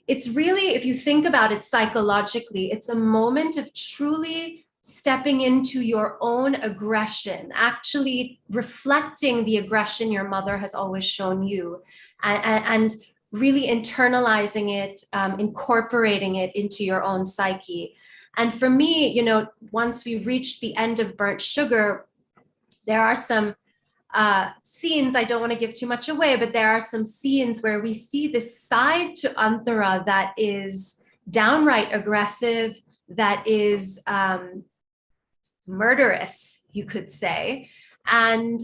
it's really, if you think about it psychologically, it's a moment of truly stepping into your own aggression, actually reflecting the aggression your mother has always shown you, and really internalizing it, incorporating it into your own psyche. And for me, once we reach the end of Burnt Sugar, there are some scenes, I don't want to give too much away, but there are some scenes where we see this side to Antara that is downright aggressive, that is murderous, you could say. And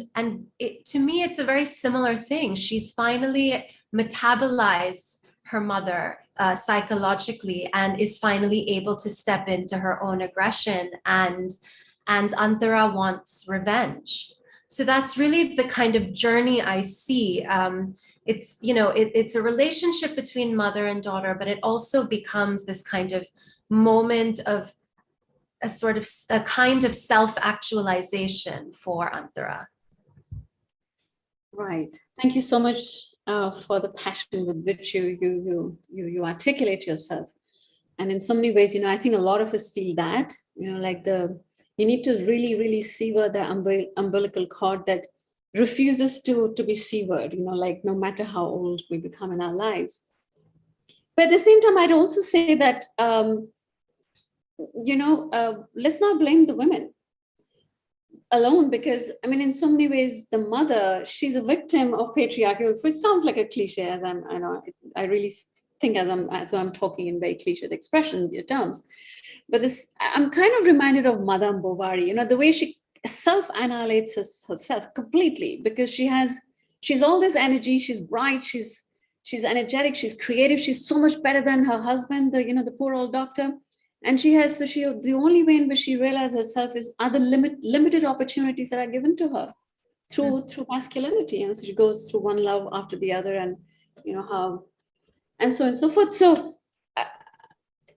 to me, it's a very similar thing. She's finally metabolized her mother psychologically and is finally able to step into her own aggression, and Antara wants revenge. So that's really the kind of journey I see. It's, you know, it's a relationship between mother and daughter, but it also becomes this kind of moment of a kind of self-actualization for Antara. Right. Thank you so much for the passion with which you articulate yourself. And in so many ways, you know, I think a lot of us feel that, you know, like you need to really, really sever the umbilical cord that refuses to be severed, you know, like no matter how old we become in our lives. But at the same time, I'd also say that, let's not blame the women alone, because I mean, in so many ways, the mother, she's a victim of patriarchy, which sounds like a cliche, as I really think as I'm talking in very cliched expression terms. But I'm kind of reminded of Madame Bovary, you know, the way she self-annihilates herself completely, because she's all this energy, she's bright, she's energetic, she's creative, she's so much better than her husband, the poor old doctor. And the only way in which she realizes herself is other limited opportunities that are given to her through masculinity. And so she goes through one love after the other, and you know how, and so on and so forth. So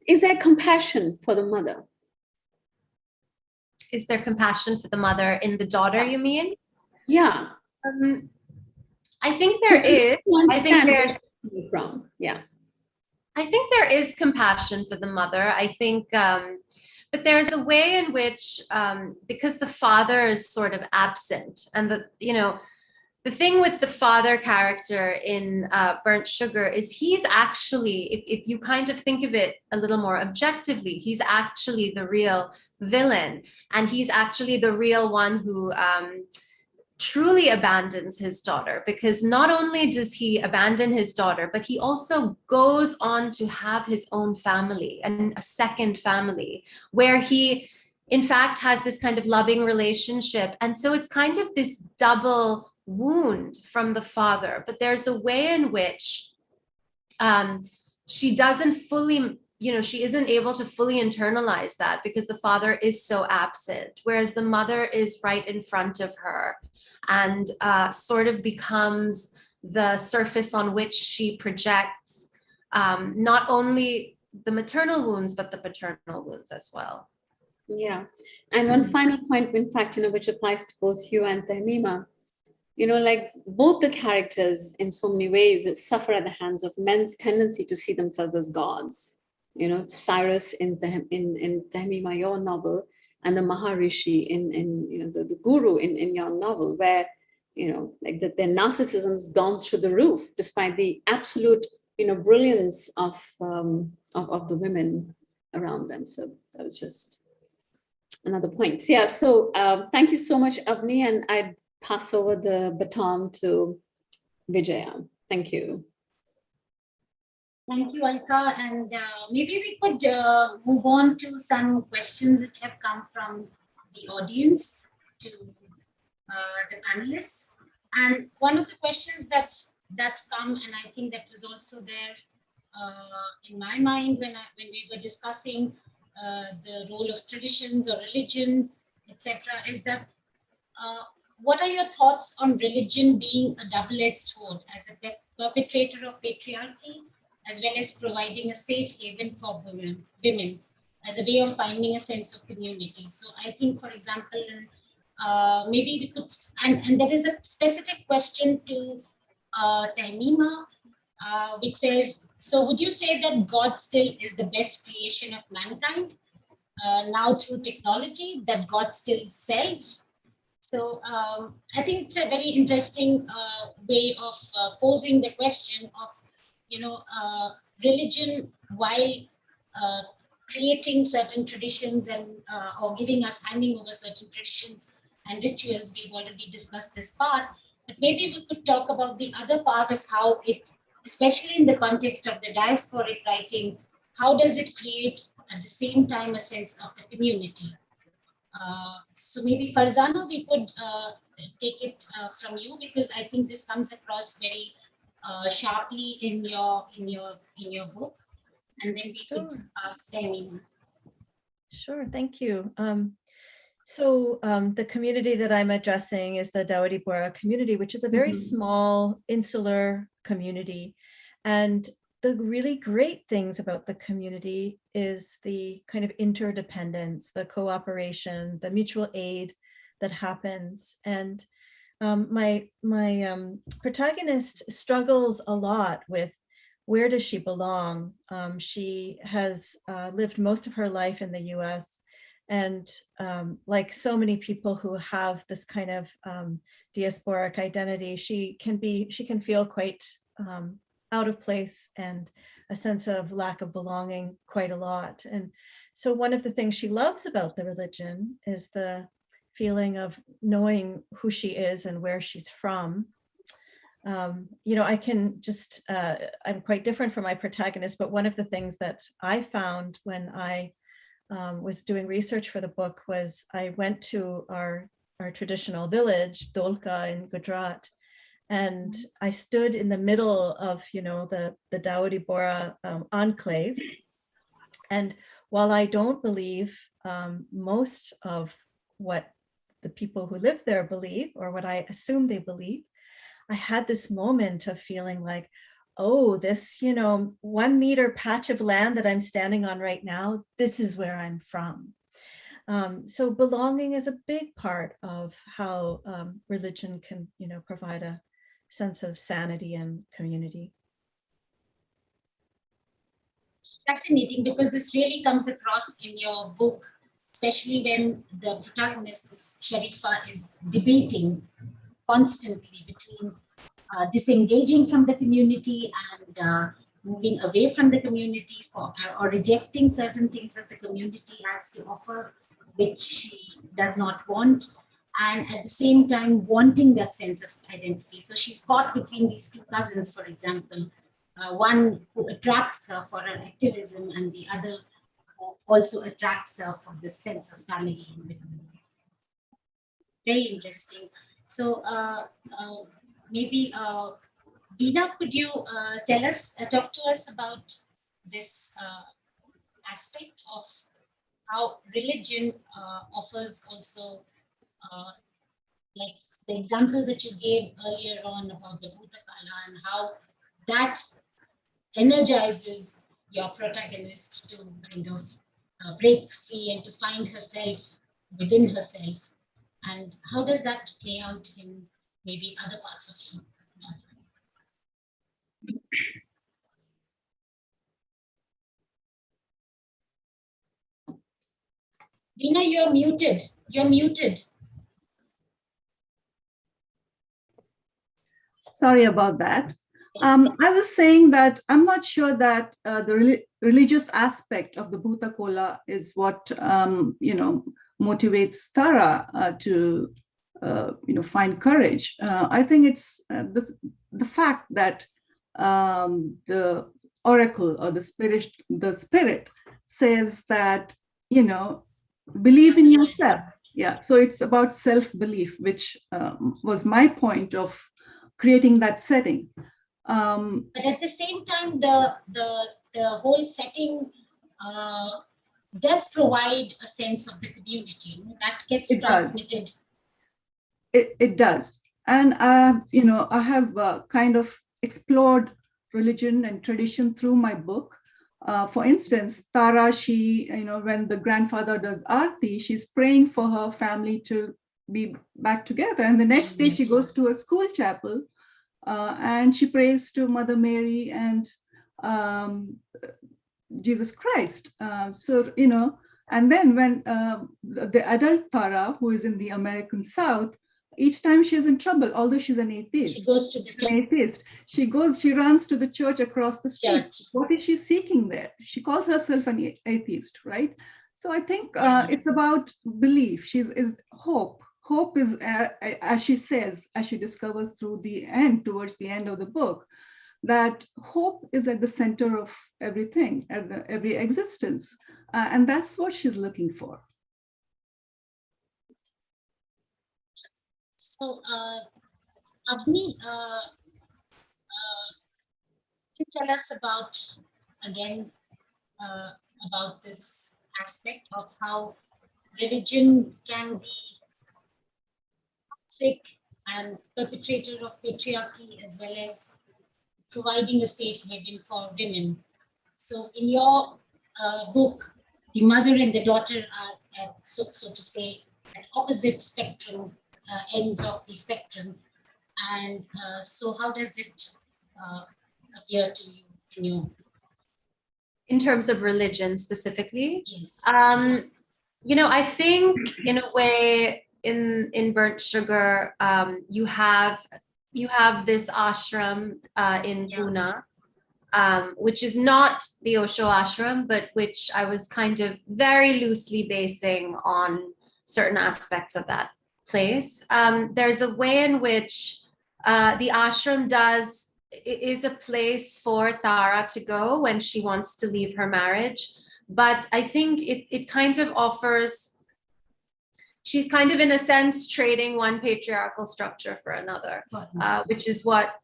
is there compassion for the mother? Is there compassion for the mother in the daughter, you mean? Yeah. I think there is. I think there's yeah. I think there is compassion for the mother. I think, but there's a way in which, because the father is sort of absent, and the thing with the father character in Burnt Sugar is he's actually, if you kind of think of it a little more objectively, he's actually the real villain, and he's actually the real one who truly abandons his daughter, because not only does he abandon his daughter, but he also goes on to have his own family, and a second family, where he in fact has this kind of loving relationship. And so it's kind of this double wound from the father, but there's a way in which she doesn't fully, she isn't able to fully internalize that because the father is so absent, whereas the mother is right in front of her and sort of becomes the surface on which she projects not only the maternal wounds, but the paternal wounds as well. Yeah. And one final point, in fact, which applies to both you and Tahmima, like both the characters in so many ways suffer at the hands of men's tendency to see themselves as gods. Cyrus in Tahmima, your novel, and the Maharishi in the guru in your novel, where like that their narcissism has gone through the roof despite the absolute brilliance of the women around them. So that was just another point. Yeah. So thank you so much, Avni, and I'd pass over the baton to Vijaya. Thank you. Thank you, Alka. And maybe we could move on to some questions which have come from the audience to the panelists. And one of the questions that's come, and I think that was also there in my mind when we were discussing the role of traditions or religion, etc., is that what are your thoughts on religion being a double-edged sword as a perpetrator of patriarchy, as well as providing a safe haven for women as a way of finding a sense of community? So I think, for example, maybe we could, and there is a specific question to Tahmima, which says, so would you say that God still is the best creation of mankind now through technology, that God still sells? So I think it's a very interesting way of posing the question of, religion while creating certain traditions and or giving us, handing over certain traditions and rituals. We've already discussed this part, but maybe we could talk about the other part of how it, especially in the context of the diasporic writing, how does it create at the same time a sense of the community? So maybe Farzana, we could take it from you, because I think this comes across very sharply in your book, and then we could Sure. ask Tehmima. Sure, thank you. The community that I'm addressing is the Dawadi Bora community, which is a very small insular community. And the really great things about the community is the kind of interdependence, the cooperation, the mutual aid that happens. And my protagonist struggles a lot with where does she belong. She has lived most of her life in the US, and like so many people who have this kind of diasporic identity, she can feel quite out of place and a sense of lack of belonging quite a lot. And so one of the things she loves about the religion is the feeling of knowing who she is and where she's from. I can just, I'm quite different from my protagonist, but one of the things that I found when I was doing research for the book was I went to our traditional village, Dolka in Gujarat, and I stood in the middle of, the Dawadi Bora enclave. And while I don't believe most of what the people who live there believe, or what I assume they believe, I had this moment of feeling like, oh, this, 1 meter patch of land that I'm standing on right now, this is where I'm from. So belonging is a big part of how religion can, provide a sense of sanity and community. Fascinating, because this really comes across in your book, especially when the protagonist, this Sharifa, is debating constantly between disengaging from the community and moving away from the community or rejecting certain things that the community has to offer, which she does not want, and at the same time wanting that sense of identity. So she's caught between these two cousins, for example, one who attracts her for her activism and the other who also attracts her for the sense of family in the community. Very interesting. So maybe Veena, could you talk to us about this aspect of how religion offers also, like the example that you gave earlier on about the Bhutakala, and how that energizes your protagonist to kind of break free and to find herself within herself. And how does that play out in maybe other parts of you? Veena, you're muted. You're muted. Sorry about that. I was saying that I'm not sure that the religious aspect of the Bhuta Kola is what motivates Tara to find courage. I think it's the fact that the oracle or the spirit says that believe in yourself. Yeah, so it's about self-belief, which was my point of creating that setting. But at the same time, the whole setting does provide a sense of the community that gets transmitted. It does. And I have kind of explored religion and tradition through my book. For instance, Tara, she, when the grandfather does Aarti, she's praying for her family to be back together. And the next day she goes to a school chapel and she prays to Mother Mary and Jesus Christ. And then when the adult Tara, who is in the American South, each time she's in trouble, although she's an atheist, she runs to the church across the street. What is she seeking there? She calls herself an atheist, right? So I think it's about belief. Is hope. Hope is, as she says, as she discovers towards the end of the book, that hope is at the center of everything, every existence. And that's what she's looking for. So, Avni, to tell us about, again, about this aspect of how religion can be toxic and perpetrator of patriarchy, as well as providing a safe haven for women. So in your book, the mother and the daughter are at, so to say, at opposite spectrum, ends of the spectrum. And so how does it appear to you in your... In terms of religion specifically? Yes. I think in a way in Burnt Sugar, you have this ashram in Pune, which is not the Osho ashram, but which I was kind of very loosely basing on certain aspects of that place. There's a way in which the ashram is a place for Tara to go when she wants to leave her marriage. But I think it kind of offers, she's kind of in a sense trading one patriarchal structure for another, which is what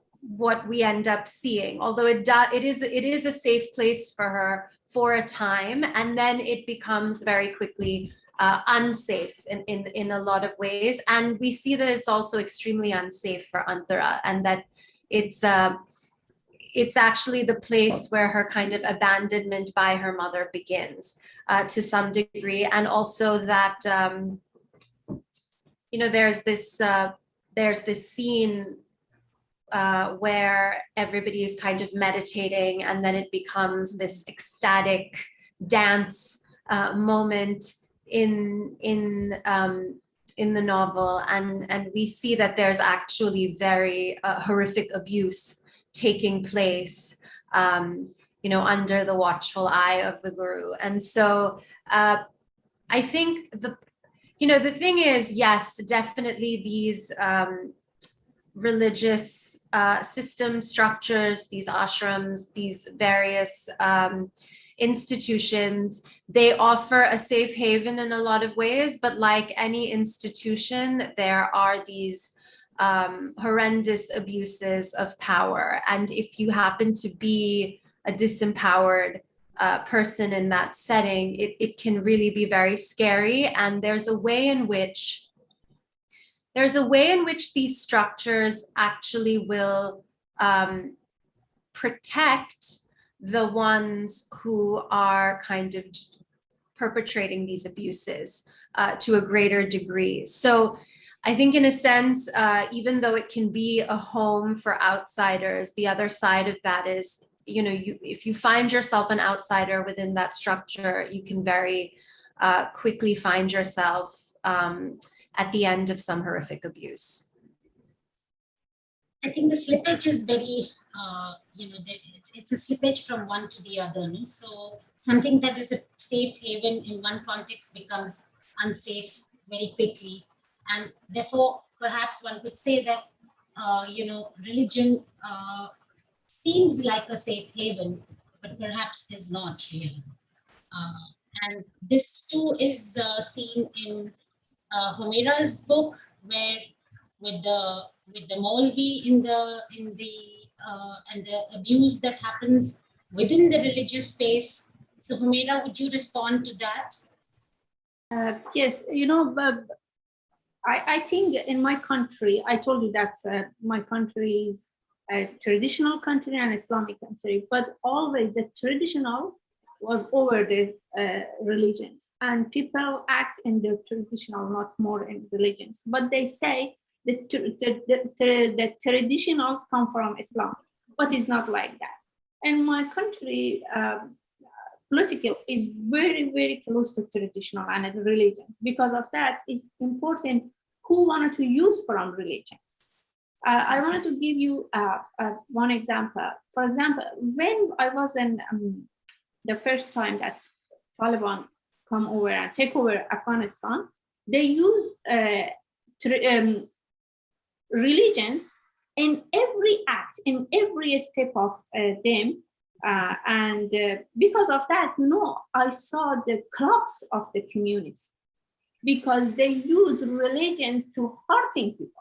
we end up seeing. Although it is a safe place for her for a time, and then it becomes very quickly unsafe in a lot of ways. And we see that it's also extremely unsafe for Antara, and that it's actually the place where her kind of abandonment by her mother begins to some degree. And also that, there's this scene where everybody is kind of meditating, and then it becomes this ecstatic dance moment in the novel. And we see that there's actually very horrific abuse taking place, under the watchful eye of the guru. And so I think the thing is, yes, definitely these religious system structures, these ashrams, these various institutions, they offer a safe haven in a lot of ways, but like any institution, there are these horrendous abuses of power. And if you happen to be a disempowered person in that setting, it can really be very scary. And there's a way in which these structures actually will protect the ones who are kind of perpetrating these abuses to a greater degree. So I think in a sense, even though it can be a home for outsiders, the other side of that is, if you find yourself an outsider within that structure, you can very quickly find yourself at the end of some horrific abuse. I think the slippage is very, it's a slippage from one to the other. No? So something that is a safe haven in one context becomes unsafe very quickly. And therefore, perhaps one could say that, religion seems like a safe haven, but perhaps is not really. And this too is seen in Humeira's book, where with the Maulvi and the abuse that happens within the religious space. So Humeira, would you respond to that? Yes, I think in my country, I told you that my country is a traditional country and Islamic country, but always the traditional was over the religions, and people act in the traditional, not more in religions. But they say that the traditionals come from Islam, but it's not like that. And my country, political is very, very close to traditional and religions. Because of that, it's important who wanted to use from religions. I wanted to give you one example. For example, when I was in the first time that Taliban come over and take over Afghanistan, they use religions in every act, in every step of them. And because of that, I saw the collapse of the community, because they use religion to hurting people.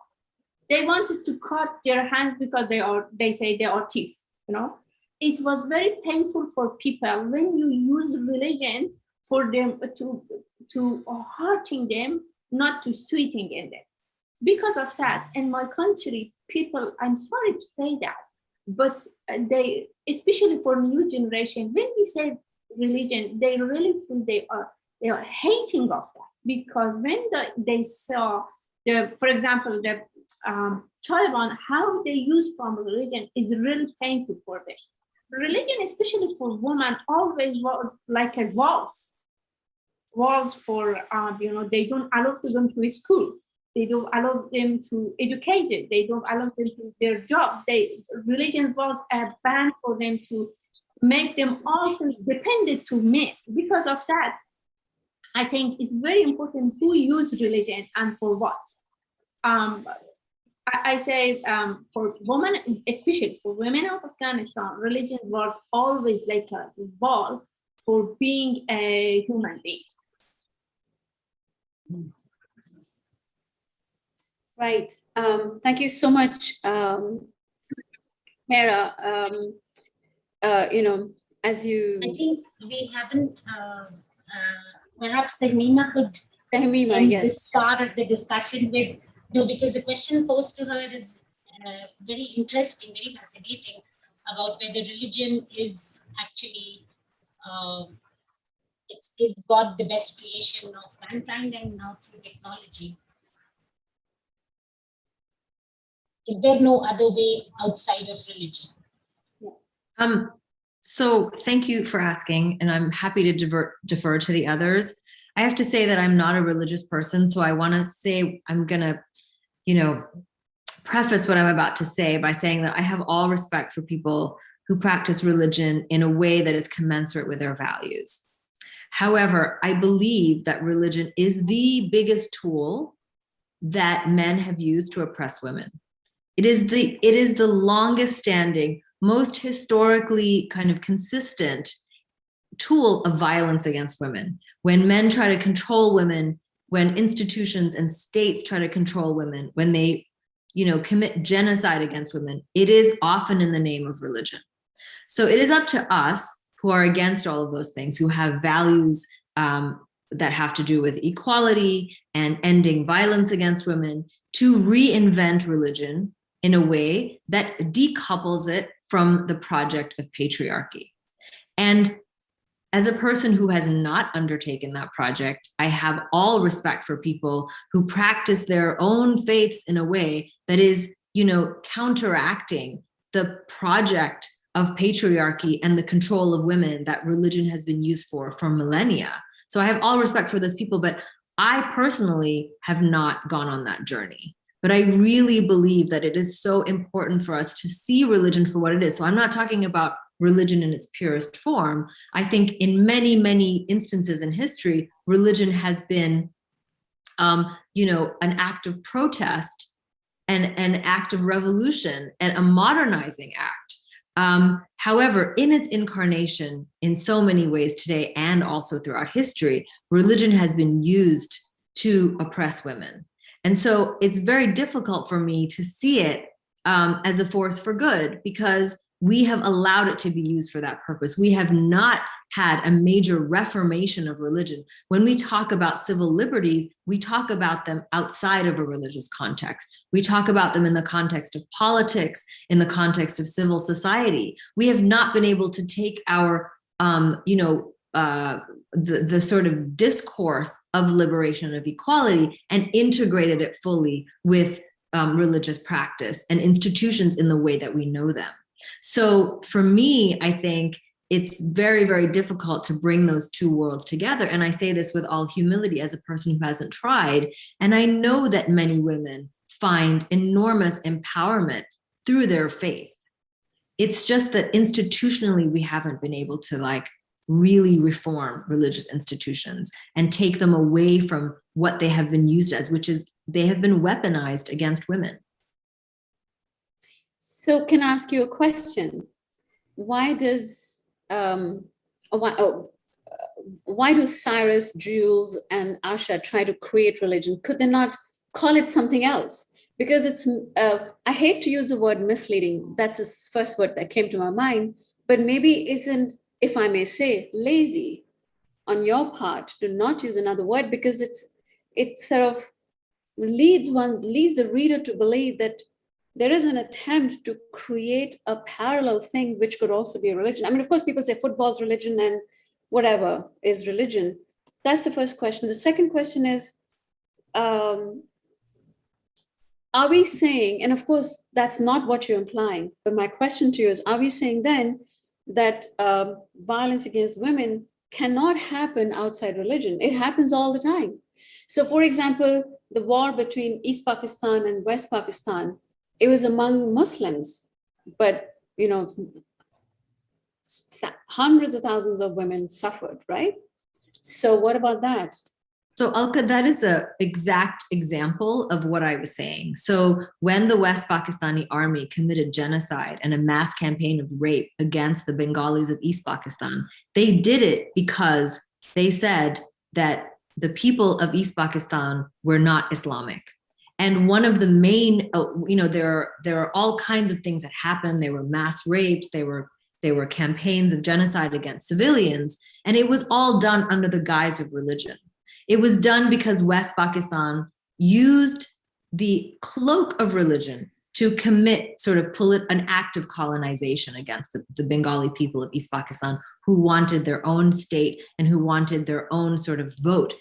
They wanted to cut their hands because they say they are thief, you know. It was very painful for people when you use religion for them to hurting them, not to sweetening them. Because of that, in my country, people, I'm sorry to say that, but they, especially for new generation, when we say religion, they really feel they are hating of that, because when they saw for example, the Taliban, how they use from religion is really painful for them. Religion, especially for women, always was like a walls for they don't allow them to school. They don't allow them to educate it. They don't allow them to their job. Religion was a ban for them to make them also dependent to men. Because of that, I think it's very important who use religion and for what. I say for women, especially for women of Afghanistan, religion was always like a wall for being a human being. Right. Thank you so much, Mera. As you... I think we haven't, perhaps Tahmima could end yes, this part of the discussion with, no, because the question posed to her is very interesting, very fascinating, about whether religion is actually, is God the best creation of mankind, and now through technology. Is there no other way outside of religion? So thank you for asking, and I'm happy to defer to the others. I have to say that I'm not a religious person, so I want to say, I'm going to, preface what I'm about to say by saying that I have all respect for people who practice religion in a way that is commensurate with their values. However, I believe that religion is the biggest tool that men have used to oppress women. It is the longest standing, most historically kind of consistent tool of violence against women. When men try to control women, when institutions and states try to control women, when they, commit genocide against women, it is often in the name of religion. So it is up to us who are against all of those things, who have values that have to do with equality and ending violence against women, to reinvent religion in a way that decouples it from the project of patriarchy. And as a person who has not undertaken that project, I have all respect for people who practice their own faiths in a way that is, counteracting the project of patriarchy and the control of women that religion has been used for millennia. So I have all respect for those people, but I personally have not gone on that journey. But I really believe that it is so important for us to see religion for what it is. So I'm not talking about religion in its purest form. I think in many, many instances in history, religion has been, an act of protest and an act of revolution and a modernizing act. However, in its incarnation in so many ways today and also throughout history, religion has been used to oppress women. And so it's very difficult for me to see it as a force for good, because we have allowed it to be used for that purpose. We have not had a major reformation of religion. When we talk about civil liberties, we talk about them outside of a religious context. We talk about them in the context of politics, in the context of civil society. We have not been able to take our, the sort of discourse of liberation, of equality, and integrated it fully with religious practice and institutions in the way that we know them. So for me, I think it's very, very difficult to bring those two worlds together. And I say this with all humility as a person who hasn't tried. And I know that many women find enormous empowerment through their faith. It's just that institutionally, we haven't been able to really reform religious institutions and take them away from what they have been used as, which is they have been weaponized against women. So can I ask you a question? Why does why do Cyrus, Jules, and Asha try to create religion? Could they not call it something else? because it's, I hate to use the word misleading. That's the first word that came to my mind, but maybe isn't, if I may say, lazy on your part to not use another word, because it sort of leads the reader to believe that there is an attempt to create a parallel thing which could also be a religion. I mean, of course, people say football's religion and whatever is religion. That's the first question. The second question is, are we saying, and of course, that's not what you're implying, but my question to you is, are we saying then that violence against women cannot happen outside religion? It happens all the time. So, for example, the war between East Pakistan and West Pakistan, it was among Muslims, but, you know, hundreds of thousands of women suffered, right? So what about that? So Alka, that is an exact example of what I was saying. So when the West Pakistani army committed genocide and a mass campaign of rape against the Bengalis of East Pakistan, they did it because they said that the people of East Pakistan were not Islamic. And one of the main, there are all kinds of things that happened. There were mass rapes, there were campaigns of genocide against civilians, and it was all done under the guise of religion. It was done because West Pakistan used the cloak of religion to commit sort of an act of colonization against the Bengali people of East Pakistan, who wanted their own state and who wanted their own sort of vote.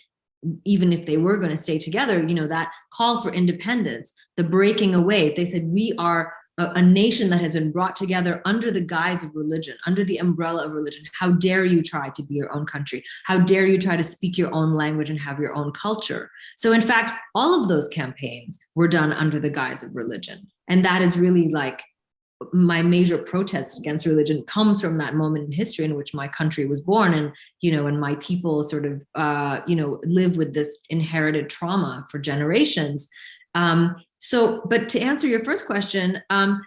Even if they were going to stay together, that call for independence, the breaking away, they said, we are a nation that has been brought together under the guise of religion, under the umbrella of religion. How dare you try to be your own country? How dare you try to speak your own language and have your own culture? So in fact, all of those campaigns were done under the guise of religion. And that is really like my major protest against religion comes from that moment in history in which my country was born, and my people sort of live with this inherited trauma for generations. But to answer your first question, I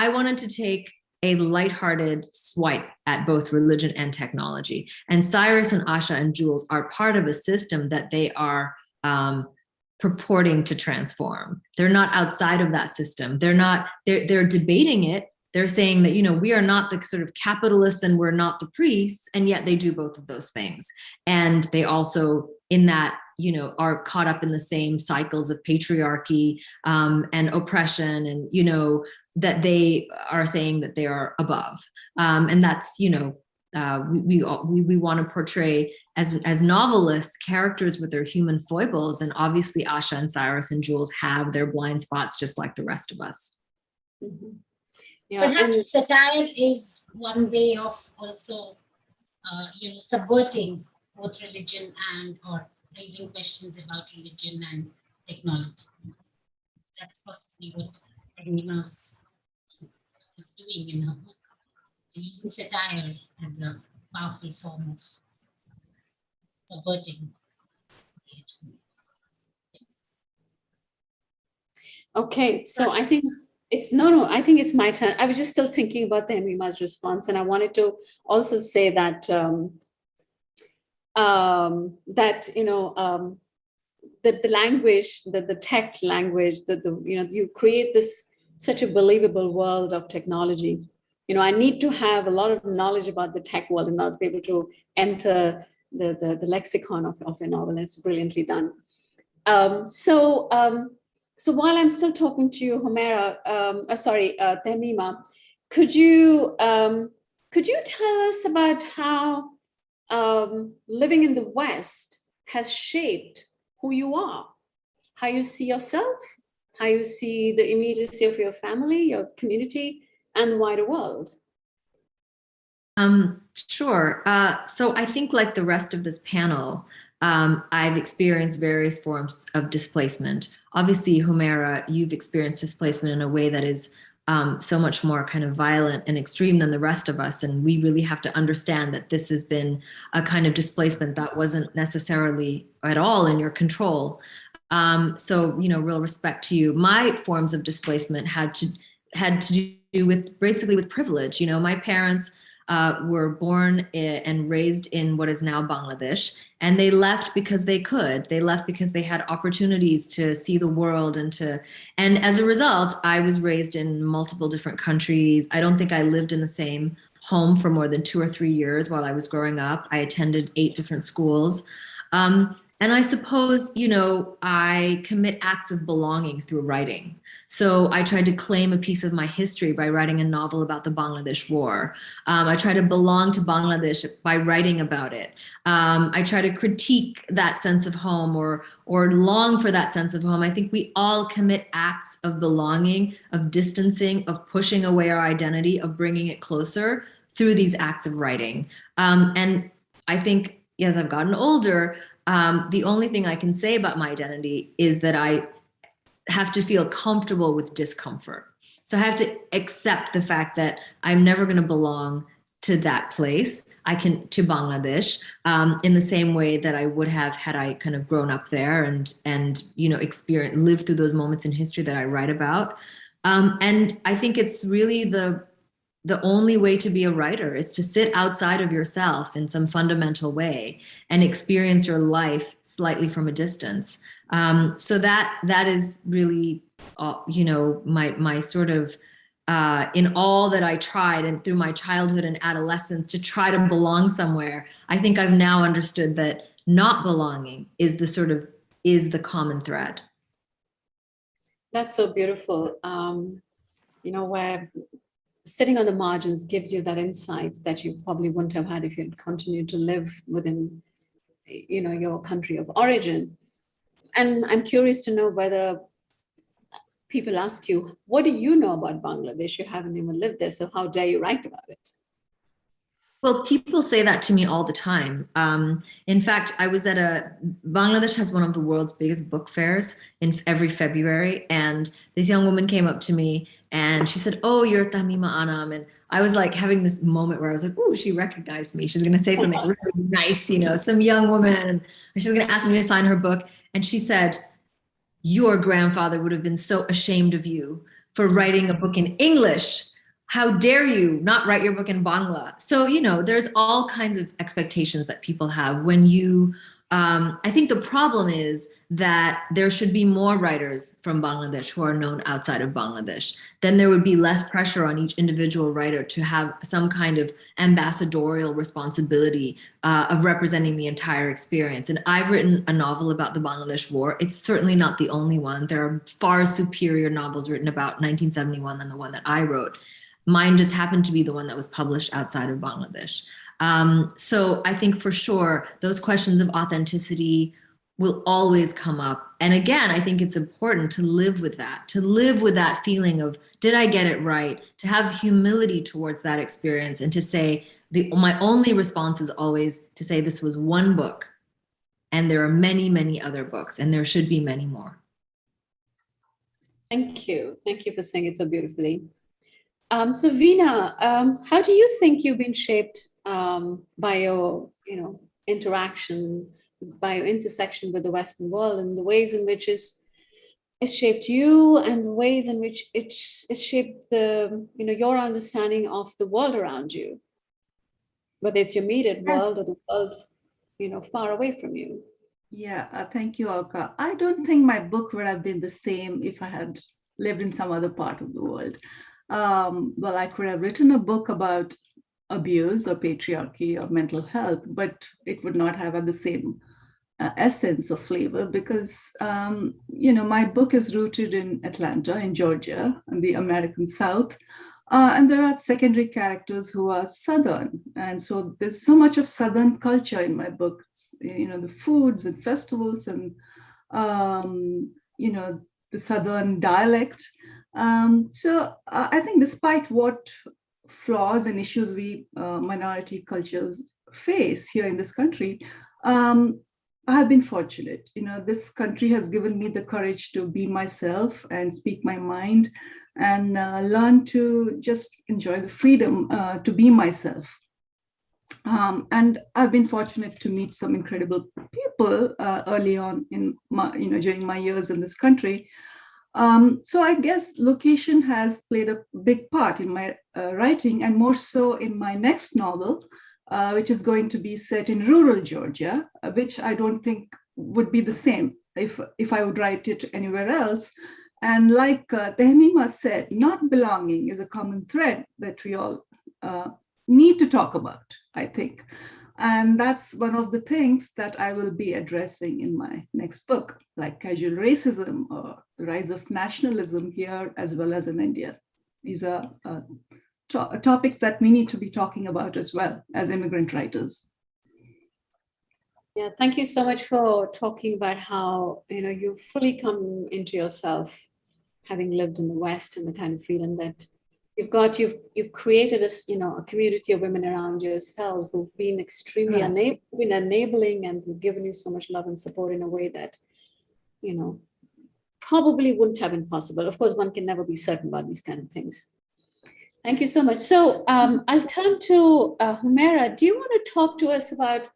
wanted to take a lighthearted swipe at both religion and technology. And Cyrus and Asha and Jules are part of a system that they are purporting to transform. They're not outside of that system. They're debating it. They're saying that, we are not the sort of capitalists and we're not the priests, and yet they do both of those things. And they also, in that, are caught up in the same cycles of patriarchy and oppression, and, that they are saying that they are above. And that's, we want to portray as novelists characters with their human foibles, and obviously Asha and Cyrus and Jules have their blind spots just like the rest of us. Mm-hmm. Yeah, perhaps satire is one way of also subverting both religion or raising questions about religion and technology. That's possibly what Aamina is doing in her book, using satire as a powerful form of subverting. Okay, so I think I think it's my turn. I was just still thinking about the Aamima's response, and I wanted to also say that that the language, the tech language, you create such a believable world of technology. I need to have a lot of knowledge about the tech world in order to be able to enter the lexicon of a novel. It's brilliantly done. So while I'm still talking to you, Humeira, Taimima, could you tell us about how living in the West has shaped who you are, how you see yourself, how you see the immediacy of your family, your community, and the wider world? Sure. So I think, like the rest of this panel, I've experienced various forms of displacement. Obviously, Humeira, you've experienced displacement in a way that is so much more kind of violent and extreme than the rest of us. And we really have to understand that this has been a kind of displacement that wasn't necessarily at all in your control. So, real respect to you. My forms of displacement had to do with basically with privilege. My parents were born and raised in what is now Bangladesh, and they left because they could. They left because they had opportunities to see the world and as a result, I was raised in multiple different countries. I don't think I lived in the same home for more than 2 or 3 years while I was growing up. I attended 8 different schools. And I suppose, I commit acts of belonging through writing. So I tried to claim a piece of my history by writing a novel about the Bangladesh War. I try to belong to Bangladesh by writing about it. I try to critique that sense of home or long for that sense of home. I think we all commit acts of belonging, of distancing, of pushing away our identity, of bringing it closer through these acts of writing. And I think as I've gotten older, the only thing I can say about my identity is that I have to feel comfortable with discomfort. So I have to accept the fact that I'm never going to belong to that place. To Bangladesh in the same way that I would have had I kind of grown up there and lived through those moments in history that I write about. And I think it's really the only way to be a writer is to sit outside of yourself in some fundamental way and experience your life slightly from a distance. So that is really, my sort of, in all that I tried and through my childhood and adolescence to try to belong somewhere, I think I've now understood that not belonging is the common thread. That's so beautiful. Where sitting on the margins gives you that insight that you probably wouldn't have had if you had continued to live within, your country of origin. And I'm curious to know whether people ask you, what do you know about Bangladesh? You haven't even lived there, so how dare you write about it? Well, people say that to me all the time. In fact, I was Bangladesh has one of the world's biggest book fairs in every February. And this young woman came up to me and she said, "Oh, you're Aamina Ahmad." And I was like having this moment where I was like, "Oh, she recognized me. She's going to say something really nice, some young woman. And she's going to ask me to sign her book." And she said, "Your grandfather would have been so ashamed of you for writing a book in English. How dare you not write your book in Bangla?" So, there's all kinds of expectations that people have when I think the problem is that there should be more writers from Bangladesh who are known outside of Bangladesh. Then there would be less pressure on each individual writer to have some kind of ambassadorial responsibility of representing the entire experience. And I've written a novel about the Bangladesh War. It's certainly not the only one. There are far superior novels written about 1971 than the one that I wrote. Mine just happened to be the one that was published outside of Bangladesh. So I think for sure, those questions of authenticity will always come up. And again, I think it's important to live with that feeling of, did I get it right? To have humility towards that experience and to say, my only response is always to say this was one book and there are many, many other books and there should be many more. Thank you. Thank you for saying it so beautifully. So Veena, how do you think you've been shaped by your, interaction, by your intersection with the Western world, and the ways in which it's shaped you, and the ways in which it's shaped your understanding of the world around you, whether it's your immediate world or the world, far away from you? Yeah, thank you, Alka. I don't think my book would have been the same if I had lived in some other part of the world. Well, I could have written a book about abuse or patriarchy or mental health, but it would not have had the same essence or flavor because, my book is rooted in Atlanta, in Georgia, in the American South. And there are secondary characters who are Southern. And so there's so much of Southern culture in my books, the foods and festivals and, the Southern dialect. So I think despite what flaws and issues we minority cultures face here in this country, I have been fortunate. This country has given me the courage to be myself and speak my mind and learn to just enjoy the freedom to be myself. And I've been fortunate to meet some incredible people early on in my, during my years in this country. So I guess location has played a big part in my writing, and more so in my next novel, which is going to be set in rural Georgia, which I don't think would be the same if I would write it anywhere else. And like Tehmima said, not belonging is a common thread that we all need to talk about, I think. And that's one of the things that I will be addressing in my next book, like casual racism or the rise of nationalism here as well as in India. These are topics that we need to be talking about as well as immigrant writers. Yeah, thank you so much for talking about how you fully come into yourself, having lived in the West, and the kind of freedom that you've got. You've created a community of women around yourselves who've been extremely enabling, and who've given you so much love and support in a way that probably wouldn't have been possible. Of course, one can never be certain about these kind of things. Thank you so much. So I'll turn to Humeira. Do you want to talk to us about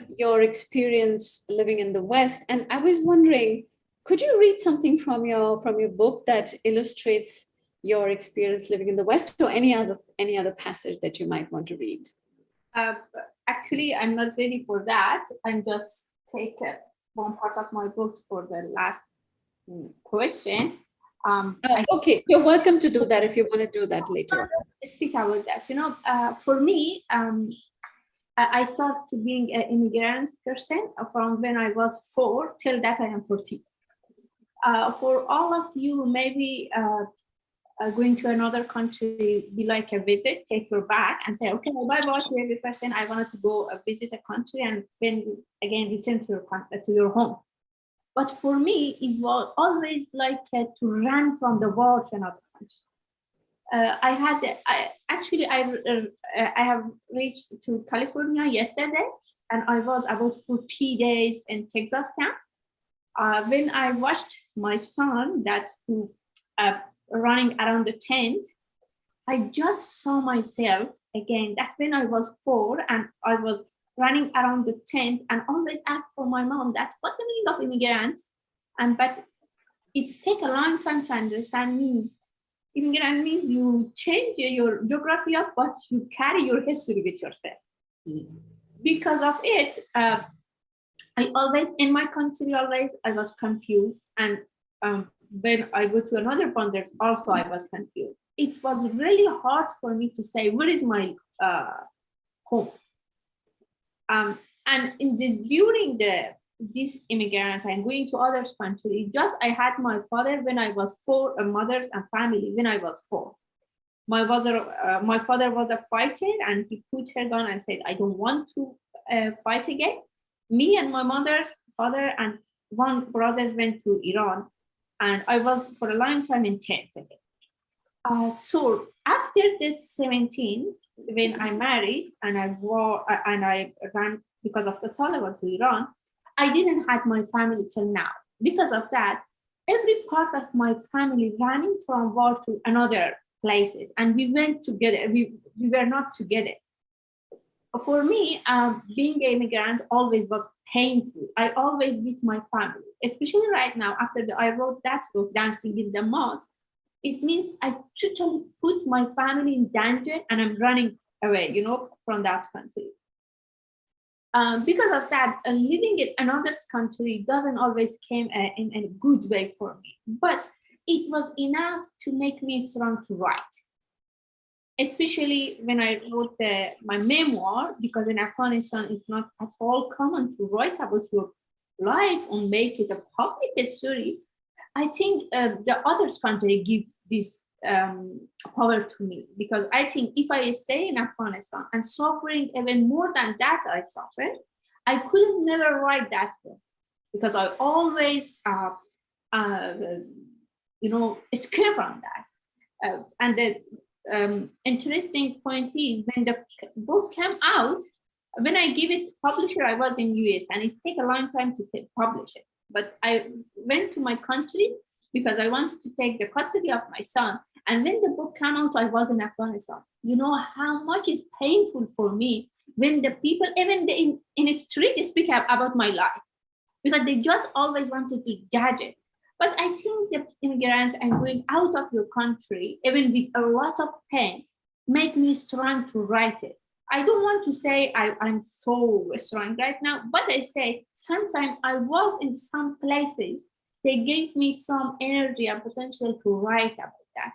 your experience living in the West? And I was wondering, could you read something from your book that illustrates your experience living in the West, or any other passage that you might want to read? Actually, I'm not ready for that. I'm just take one part of my books for the last question. Okay, you're welcome to do that if you want to do that later. Speak about that. For me, I started being an immigrant person from when I was 4 till that I am 40. For all of you, maybe going to another country be like a visit, take your bag and say, okay, bye-bye to every person. I wanted to go visit a country and then again return to your home. But for me, it was always like to run from the war to another country. I have reached to California yesterday, and I was about 40 days in Texas camp. When I watched my son who running around the tent, I just saw myself again. That's when I was 4, and I was running around the tent and always asked for my mom, what's the meaning of immigrants? But it's take a long time to understand means. Immigrant means you change your geography up, but you carry your history with yourself. Because of it, I always, in my country, I was confused. And when I go to another borders, also I was confused. It was really hard for me to say, where is my home? And in this, during these immigrants, I'm going to others country. I had my father when I was 4, a mother's and family when I was 4. My father was a fighter, and he put her gun and said, I don't want to fight again. Me and my mother's father and one brother went to Iran, and I was for a long time in tent again. So after this 17, when I married and I ran because of the Taliban to Iran, I didn't have my family till now. Because of that, every part of my family running from war to another places, and we went together. We were not together. For me, being an immigrant always was painful. I always with my family, especially right now after I wrote that book, Dancing in the Mosque. It means I totally put my family in danger, and I'm running away, from that country. Because of that, living in another country doesn't always came in a good way for me, but it was enough to make me strong to write. Especially when I wrote my memoir, because in Afghanistan it's not at all common to write about your life and make it a public story. I think the other country gives this power to me, because I think if I stay in Afghanistan and suffering even more than that I suffered, I could never write that book, because I always escape from that. And the interesting point is, when the book came out, when I give it to publisher, I was in US, and it take a long time to publish it. But I went to my country because I wanted to take the custody of my son. And when the book came out, I was in Afghanistan. You know how much is painful for me when the people, even in the street, speak about my life, because they just always wanted to judge it. But I think the immigrants are going out of your country, even with a lot of pain, make me strong to write it. I don't want to say I'm so strong right now, but I say sometimes I was in some places, they gave me some energy and potential to write about that.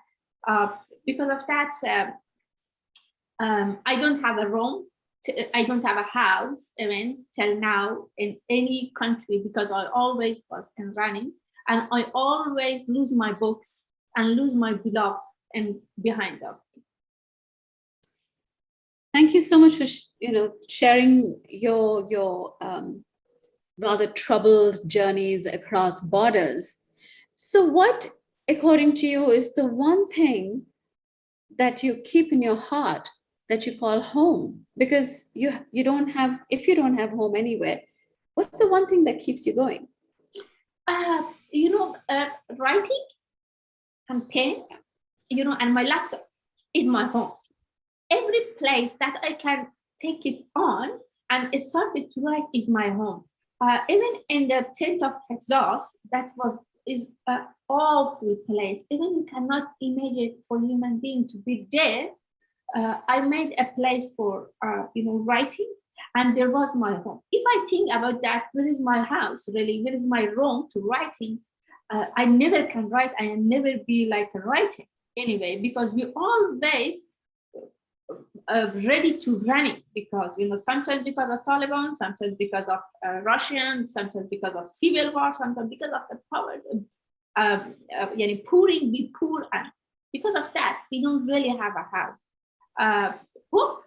Because of that, I don't have a room, I don't have a house even till now in any country because I always was in running, and I always lose my books and lose my beloved and behind of me. Thank you so much for sharing your rather troubled journeys across borders. So what, according to you, is the one thing that you keep in your heart that you call home? Because you don't have, if you don't have home anywhere, what's the one thing that keeps you going? Writing and pen, and my laptop is my home. Every place that I can take it on and started to write is my home. Even in the tent of Texas, is an awful place. Even you cannot imagine for human being to be there. I made a place for writing, and there was my home. If I think about that, where is my house really? Where is my room to writing? I never can write. I never be like a writing anyway, because we always ready to run it, because sometimes because of Taliban, sometimes because of Russian, sometimes because of civil war, sometimes because of the power, we poor, and because of that we don't really have a house. Book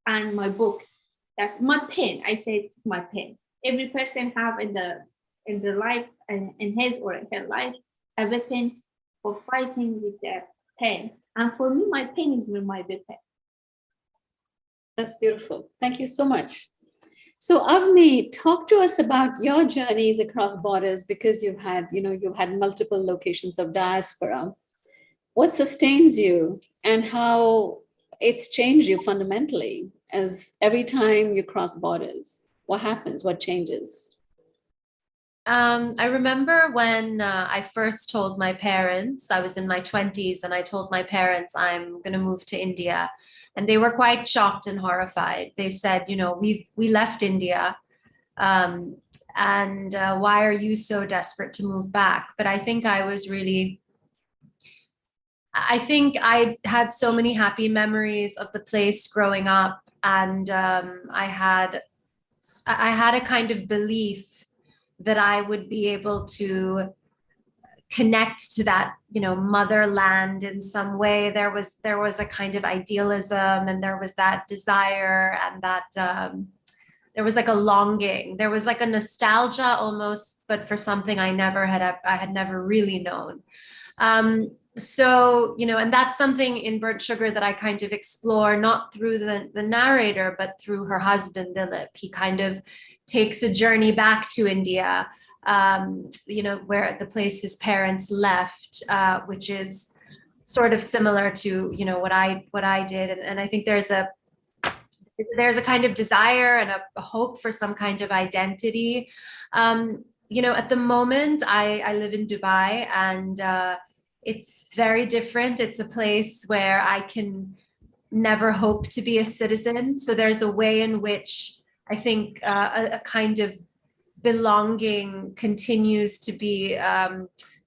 and my books, that my pen, I say my pen. Every person have in their lives and in his or her life a weapon for fighting with their pen, and for me my pen is my weapon. That's beautiful. Thank you so much. So Avni, talk to us about your journeys across borders, because you've had multiple locations of diaspora. What sustains you and how it's changed you fundamentally as every time you cross borders? What happens? What changes? I remember when I first told my parents, I was in my 20s, and I told my parents I'm going to move to India. And they were quite shocked and horrified. They said, we left India, and why are you so desperate to move back? But I think I had so many happy memories of the place growing up, and I had a kind of belief that I would be able to connect to that, motherland in some way. There was a kind of idealism, and there was that desire, and that there was like a longing. There was like a nostalgia almost, but for something I had never really known. So, and that's something in Burnt Sugar that I kind of explore, not through the narrator, but through her husband, Dilip. He kind of takes a journey back to India, where the place his parents left, which is sort of similar to, what I did. And I think there's a kind of desire and a hope for some kind of identity. At the moment I live in Dubai, and it's very different. It's a place where I can never hope to be a citizen. So there's a way in which I think a kind of belonging continues to be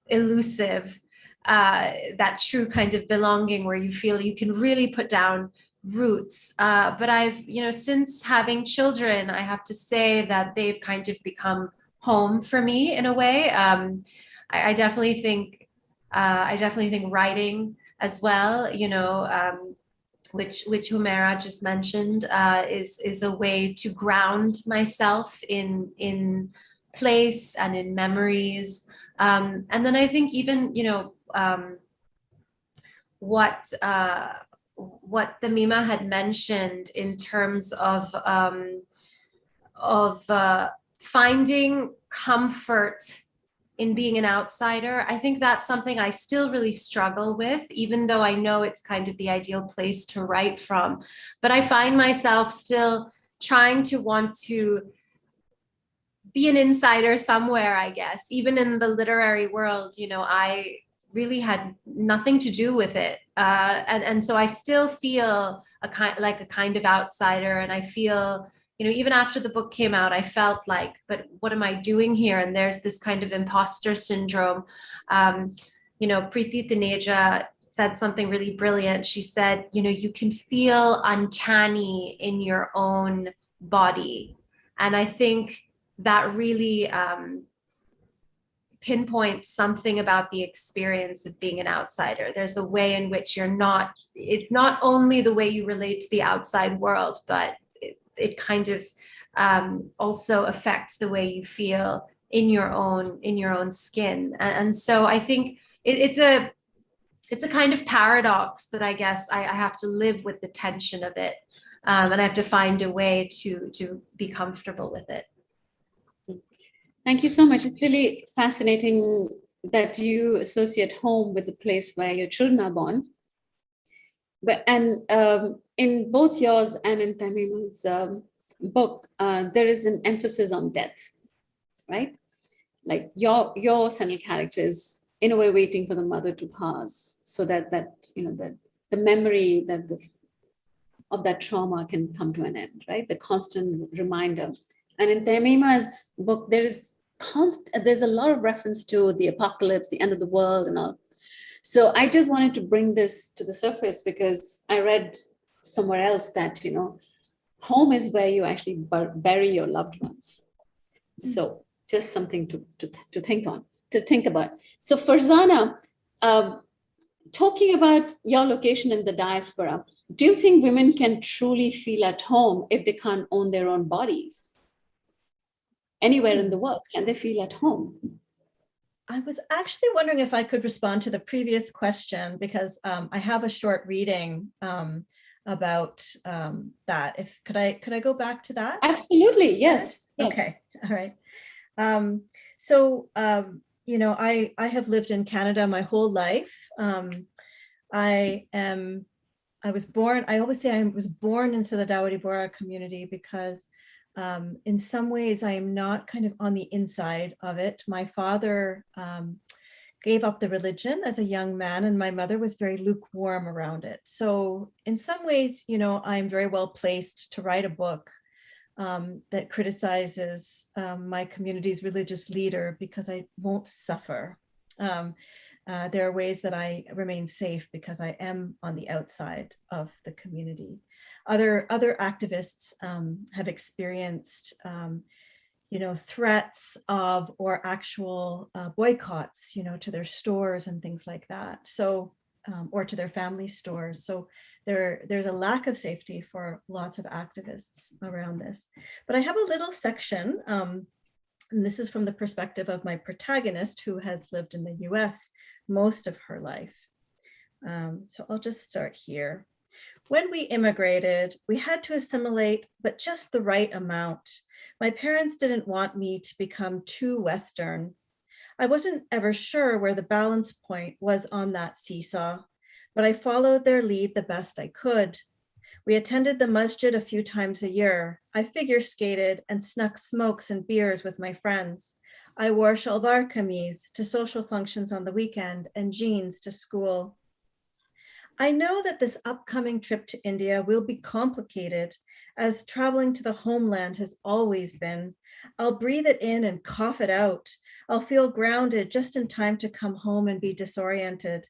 elusive, that true kind of belonging where you feel you can really put down roots. But I've, since having children, I have to say that they've kind of become home for me in a way. I definitely think writing as well, which Humeira just mentioned, is a way to ground myself in place and in memories. And then I think even, what Tamima had mentioned in terms of finding comfort in being an outsider, I think that's something I still really struggle with, even though I know it's kind of the ideal place to write from. But I find myself still trying to want to be an insider somewhere, I guess. Even in the literary world, I really had nothing to do with it. And so I still feel a kind of outsider. And I feel, even after the book came out, I felt like, but what am I doing here? And there's this kind of imposter syndrome. Preeti Taneja said something really brilliant. She said, you can feel uncanny in your own body. And I think that really pinpoints something about the experience of being an outsider. There's a way in which it's not only the way you relate to the outside world, but it kind of also affects the way you feel in your own skin. And so I think it's a kind of paradox that I guess I have to live with the tension of it. And I have to find a way to be comfortable with it. Thank you so much. It's really fascinating that you associate home with the place where your children are born. And in both yours and in Tahmima's book, there is an emphasis on death, right? Like your central character is in a way waiting for the mother to pass, so that the memory of that trauma can come to an end, right? The constant reminder. And in Tahmima's book, there's a lot of reference to the apocalypse, the end of the world, and all. So I just wanted to bring this to the surface because I read somewhere else that home is where you actually bury your loved ones. So just something to think about. So Farzana, talking about your location in the diaspora, do you think women can truly feel at home if they can't own their own bodies? Anywhere in the world, can they feel at home? I was actually wondering if I could respond to the previous question, because I have a short reading about that. Could I go back to that? Absolutely, yes. Okay, all right. So I have lived in Canada my whole life. I was born into the Dawadi Bora community because in some ways I am not kind of on the inside of it. My father gave up the religion as a young man, and my mother was very lukewarm around it. So in some ways, I'm very well placed to write a book that criticizes my community's religious leader because I won't suffer. There are ways that I remain safe because I am on the outside of the community. Other activists have experienced, threats of or actual boycotts, to their stores and things like that. So, or to their family stores. So there's a lack of safety for lots of activists around this. But I have a little section, and this is from the perspective of my protagonist, who has lived in the US most of her life. So I'll just start here. When we immigrated, we had to assimilate, but just the right amount. My parents didn't want me to become too Western. I wasn't ever sure where the balance point was on that seesaw, but I followed their lead the best I could. We attended the masjid a few times a year. I figure skated and snuck smokes and beers with my friends. I wore shalwar kameez to social functions on the weekend and jeans to school. I know that this upcoming trip to India will be complicated, as traveling to the homeland has always been. I'll breathe it in and cough it out. I'll feel grounded just in time to come home and be disoriented.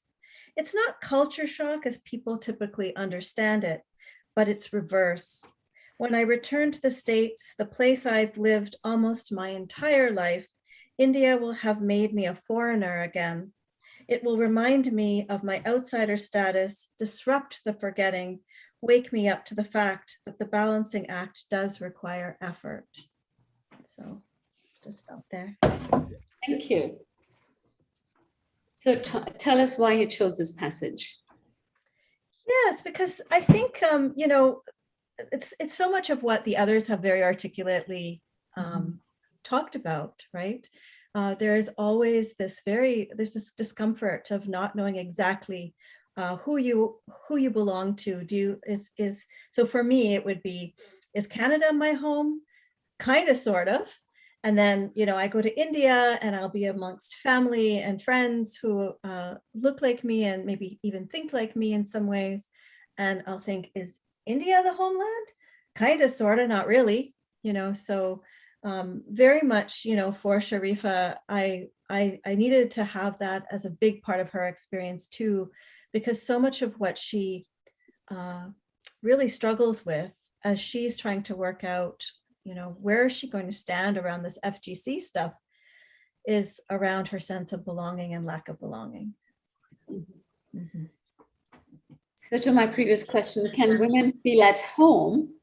It's not culture shock as people typically understand it, but it's reverse. When I return to the States, the place I've lived almost my entire life, India will have made me a foreigner again. It will remind me of my outsider status, disrupt the forgetting, wake me up to the fact that the balancing act does require effort. So just stop there. Thank you. So tell us why you chose this passage. Yes, because I think, it's so much of what the others have very articulately talked about, right? There is always there's this discomfort of not knowing exactly who you belong to. So for me, it would be, is Canada my home? Kind of, sort of. And then, I go to India and I'll be amongst family and friends who look like me and maybe even think like me in some ways. And I'll think, is India the homeland? Kind of, sort of, not really, so very much, for Sharifa, I needed to have that as a big part of her experience too, because so much of what she really struggles with as she's trying to work out, where is she going to stand around this FGC stuff, is around her sense of belonging and lack of belonging. Mm-hmm. So to my previous question, can women feel at home?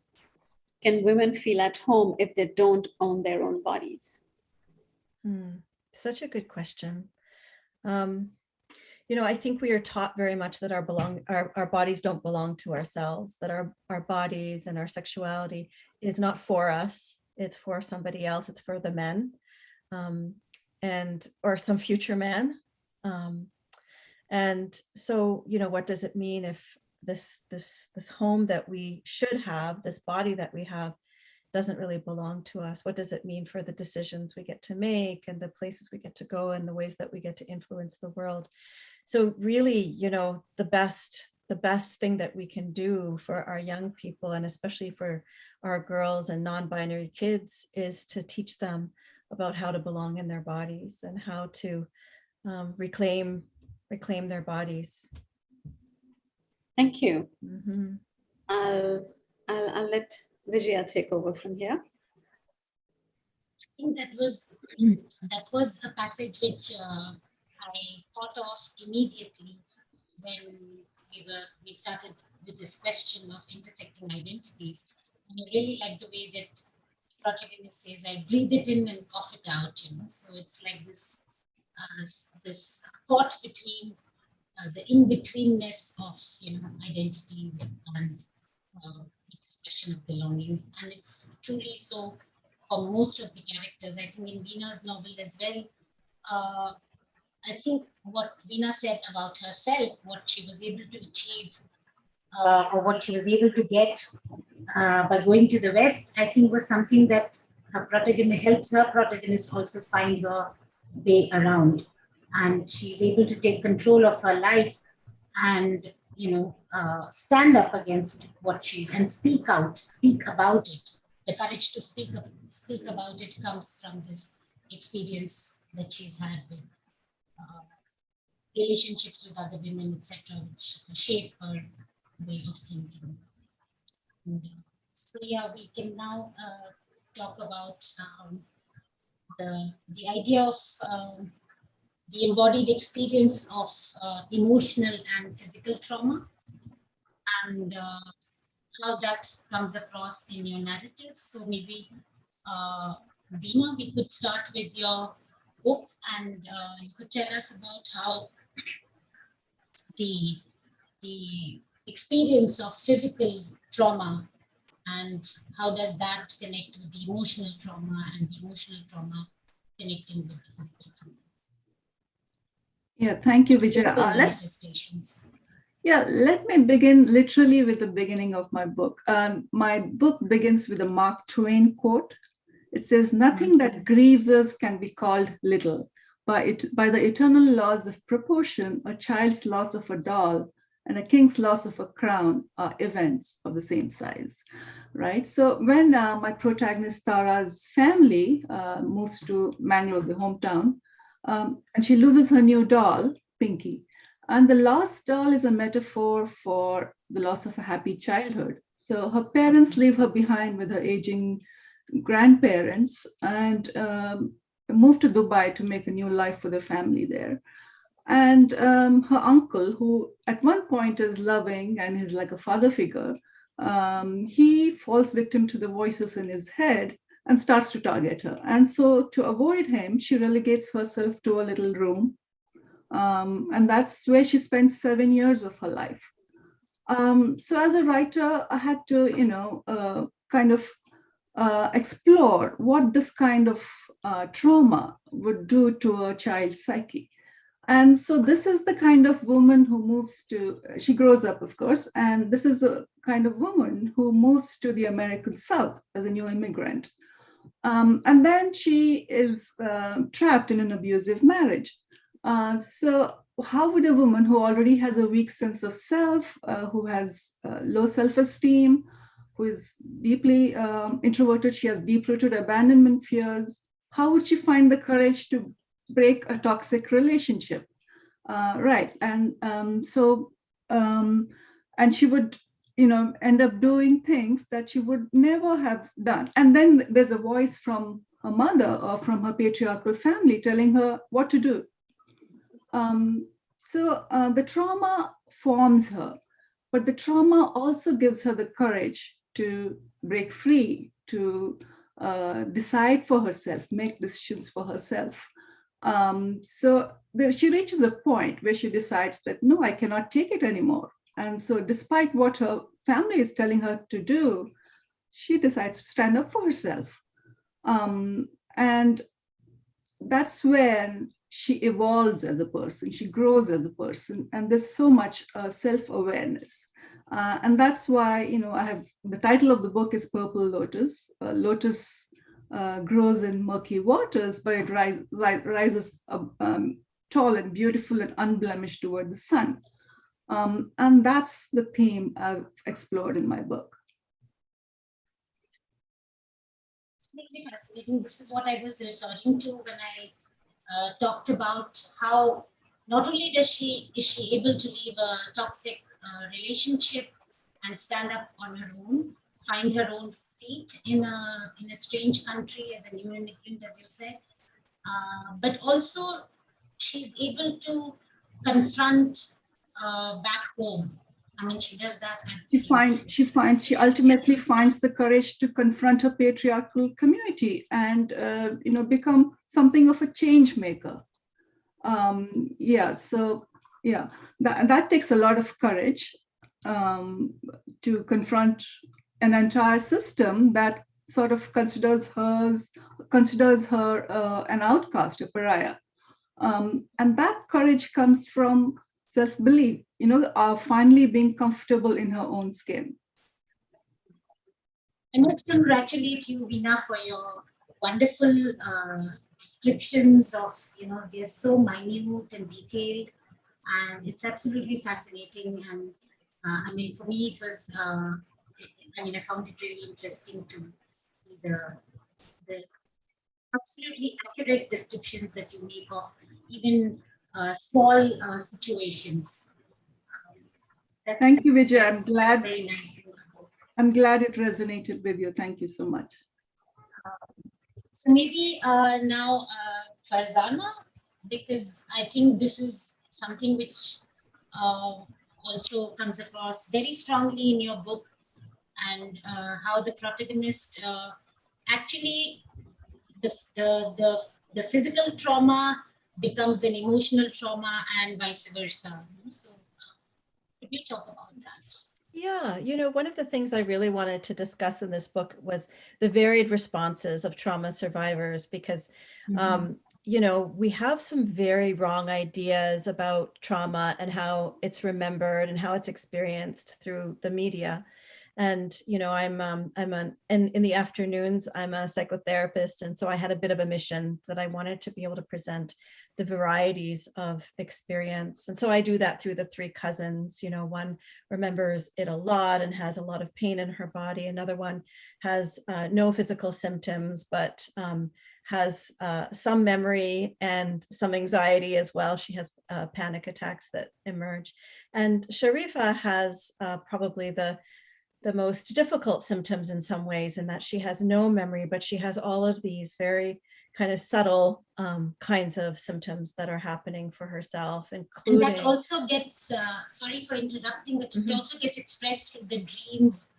Can women feel at home if they don't own their own bodies? Such a good question. I think we are taught very much that our bodies don't belong to ourselves, that our bodies and our sexuality is not for us, it's for somebody else, it's for the men, or some future man. And so, what does it mean if this home that we should have, this body that we have, doesn't really belong to us? What does it mean for the decisions we get to make and the places we get to go and the ways that we get to influence the world? So really, the best thing that we can do for our young people, and especially for our girls and non-binary kids, is to teach them about how to belong in their bodies and how to reclaim their bodies. Thank you. Mm-hmm. I'll let Vijaya take over from here. I think that was a passage which I thought of immediately when we started with this question of intersecting identities. And I really like the way that the protagonist says, I breathe it in and cough it out, So it's like this thought between the in-betweenness of, identity and this question of belonging. And it's truly so for most of the characters. I think in Veena's novel as well, I think what Veena said about herself, what she was able to achieve, or what she was able to get by going to the West, I think was something that her protagonist helps her protagonist also find her way around. And she's able to take control of her life and, stand up against what and speak about it. The courage to speak about it comes from this experience that she's had with relationships with other women, etc., which shape her way of thinking. So yeah, we can now talk about the idea of the embodied experience of emotional and physical trauma, and how that comes across in your narrative. So maybe, Veena, we could start with your book, and you could tell us about how the experience of physical trauma and how does that connect with the emotional trauma, and the emotional trauma connecting with the physical trauma. Yeah, thank you, Vijaya. Manifestations. Yeah, let me begin literally with the beginning of my book. My book begins with a Mark Twain quote. It says, "Nothing that grieves us can be called little. By the eternal laws of proportion, a child's loss of a doll and a king's loss of a crown are events of the same size," right? So when my protagonist Tara's family moves to Mangalore, the hometown, and she loses her new doll, Pinky. And the lost doll is a metaphor for the loss of a happy childhood. So her parents leave her behind with her aging grandparents and move to Dubai to make a new life for their family there. And her uncle, who at one point is loving and is like a father figure, he falls victim to the voices in his head and starts to target her. And so to avoid him, she relegates herself to a little room. And that's where she spent 7 years of her life. So as a writer, I had to, kind of explore what this kind of trauma would do to a child's psyche. And so this is the kind of woman who she grows up, of course, and this is the kind of woman who moves to the American South as a new immigrant. And then she is trapped in an abusive marriage. So how would a woman who already has a weak sense of self, who has low self-esteem, who is deeply introverted, she has deep-rooted abandonment fears, how would she find the courage to break a toxic relationship? Right, and and she would, end up doing things that she would never have done. And then there's a voice from her mother or from her patriarchal family telling her what to do. So the trauma forms her, but the trauma also gives her the courage to break free, to decide for herself, make decisions for herself. So she reaches a point where she decides that, no, I cannot take it anymore. And so despite what her family is telling her to do, she decides to stand up for herself. And that's when she evolves as a person, she grows as a person, and there's so much self-awareness. And that's why, I have, the title of the book is Purple Lotus. Lotus grows in murky waters, but it rises tall and beautiful and unblemished toward the sun. And that's the theme I've explored in my book. Absolutely fascinating. This is what I was referring to when I talked about how not only is she able to leave a toxic relationship and stand up on her own, find her own feet in a strange country as a new immigrant, as you said, but also she's able to confront back home. I mean, she does that. She ultimately finds the courage to confront her patriarchal community and, become something of a change maker. That takes a lot of courage to confront an entire system that sort of considers her an outcast, a pariah. And that courage comes from self-belief, finally being comfortable in her own skin. I must congratulate you, Veena, for your wonderful descriptions of, they're so minute and detailed, and it's absolutely fascinating. And I mean, for me, it was, I found it really interesting to see the absolutely accurate descriptions that you make of even small situations. Thank you, Vijaya. That's very nice. I'm glad it resonated with you. Thank you so much. So maybe now Farzana, because I think this is something which also comes across very strongly in your book, and how the protagonist actually the physical trauma becomes an emotional trauma and vice versa. So could you talk about that? Yeah, one of the things I really wanted to discuss in this book was the varied responses of trauma survivors, because, we have some very wrong ideas about trauma and how it's remembered and how it's experienced through the media. And, in the afternoons, I'm a psychotherapist. And so I had a bit of a mission that I wanted to be able to present the varieties of experience. And so I do that through the three cousins. One remembers it a lot and has a lot of pain in her body. Another one has no physical symptoms, but has some memory and some anxiety as well. She has panic attacks that emerge. And Sharifa has probably the most difficult symptoms in some ways, in that she has no memory, but she has all of these very kind of subtle kinds of symptoms that are happening for herself, including. And that also gets, sorry for interrupting, but it also gets expressed through the dreams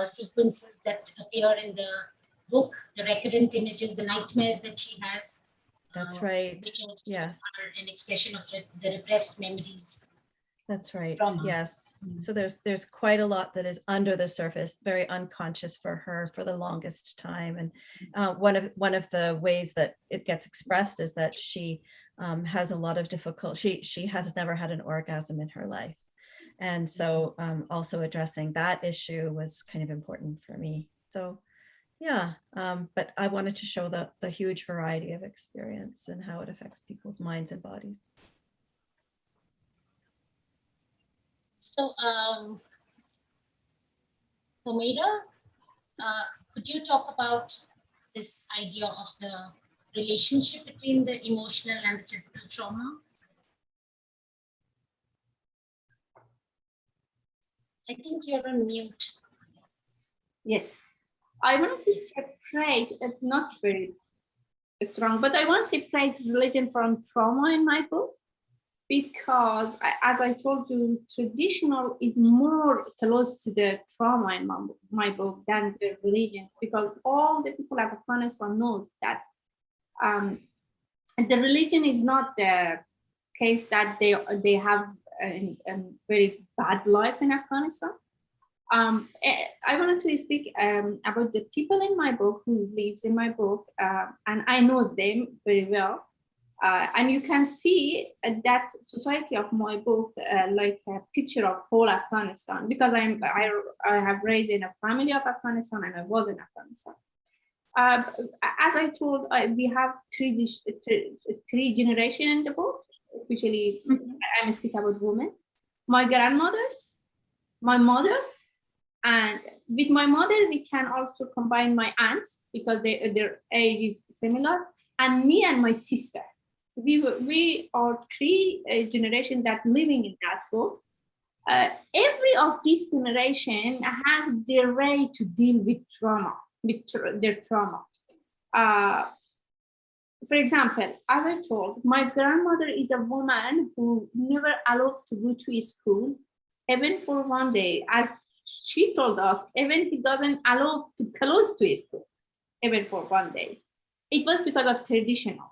sequences that appear in the book, the recurrent images, the nightmares that she has. That's right. Which also yes. are an expression of the repressed memories. That's right. Yes. So there's quite a lot that is under the surface, very unconscious for her for the longest time. And one of the ways that it gets expressed is that she has a lot of difficulty. She has never had an orgasm in her life. And so also addressing that issue was kind of important for me. So Yeah, but I wanted to show the huge variety of experience and how it affects people's minds and bodies. So, Humeira, could you talk about this idea of the relationship between the emotional and the physical trauma? I think you're on mute. Yes, I want to separate, not very strong, but I want to separate religion from trauma in my book, because as I told you, traditional is more close to the trauma in my book than the religion, because all the people of Afghanistan knows that the religion is not the case that they have a very bad life in Afghanistan. I wanted to speak about the people in my book who lives in my book, and I know them very well. And you can see that society of my book like a picture of whole Afghanistan, because I have raised in a family of Afghanistan and I was in Afghanistan. As I told, we have three generations in the book, especially I'm speaking about women, my grandmothers, my mother, and with my mother, we can also combine my aunts because their age is similar, and me and my sister. We are three generations that living in that book. Every of this generation has their way to deal with trauma, with their trauma. For example, as I told, my grandmother is a woman who never allowed to go to school, even for one day. As she told us, even he doesn't allow to close to school, even for one day. It was because of traditional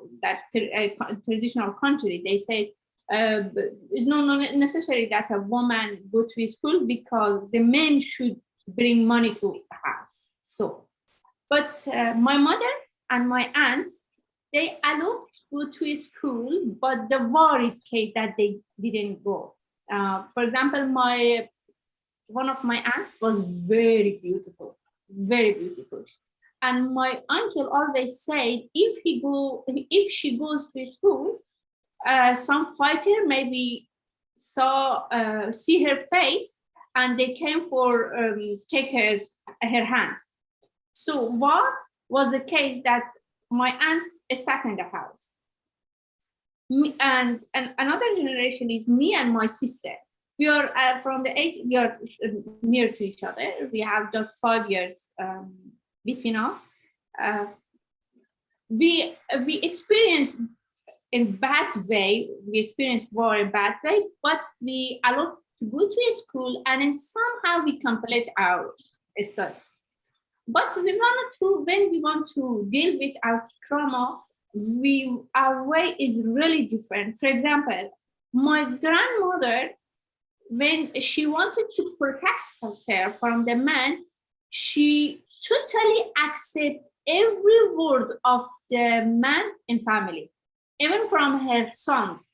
country. They say it's not necessary that a woman go to school because the men should bring money to the house. So, but my mother and my aunts, they allowed to go to school, but the war is case that they didn't go. For example, one of my aunts was very beautiful, very beautiful. And my uncle always said, if she goes to school, some fighter maybe see her face, and they came for take her hands. So what was the case that my aunts stuck in the house? And another generation is me and my sister. We are from the age, we are near to each other. We have just 5 years between us. We experienced in bad way. We experienced war in bad way, but we allowed to go to school, and then somehow we complete our stuff. But we wanted to, when we want to deal with our trauma, our way is really different. For example, my grandmother, when she wanted to protect herself from the man, she totally accepted every word of the man in family, even from her sons.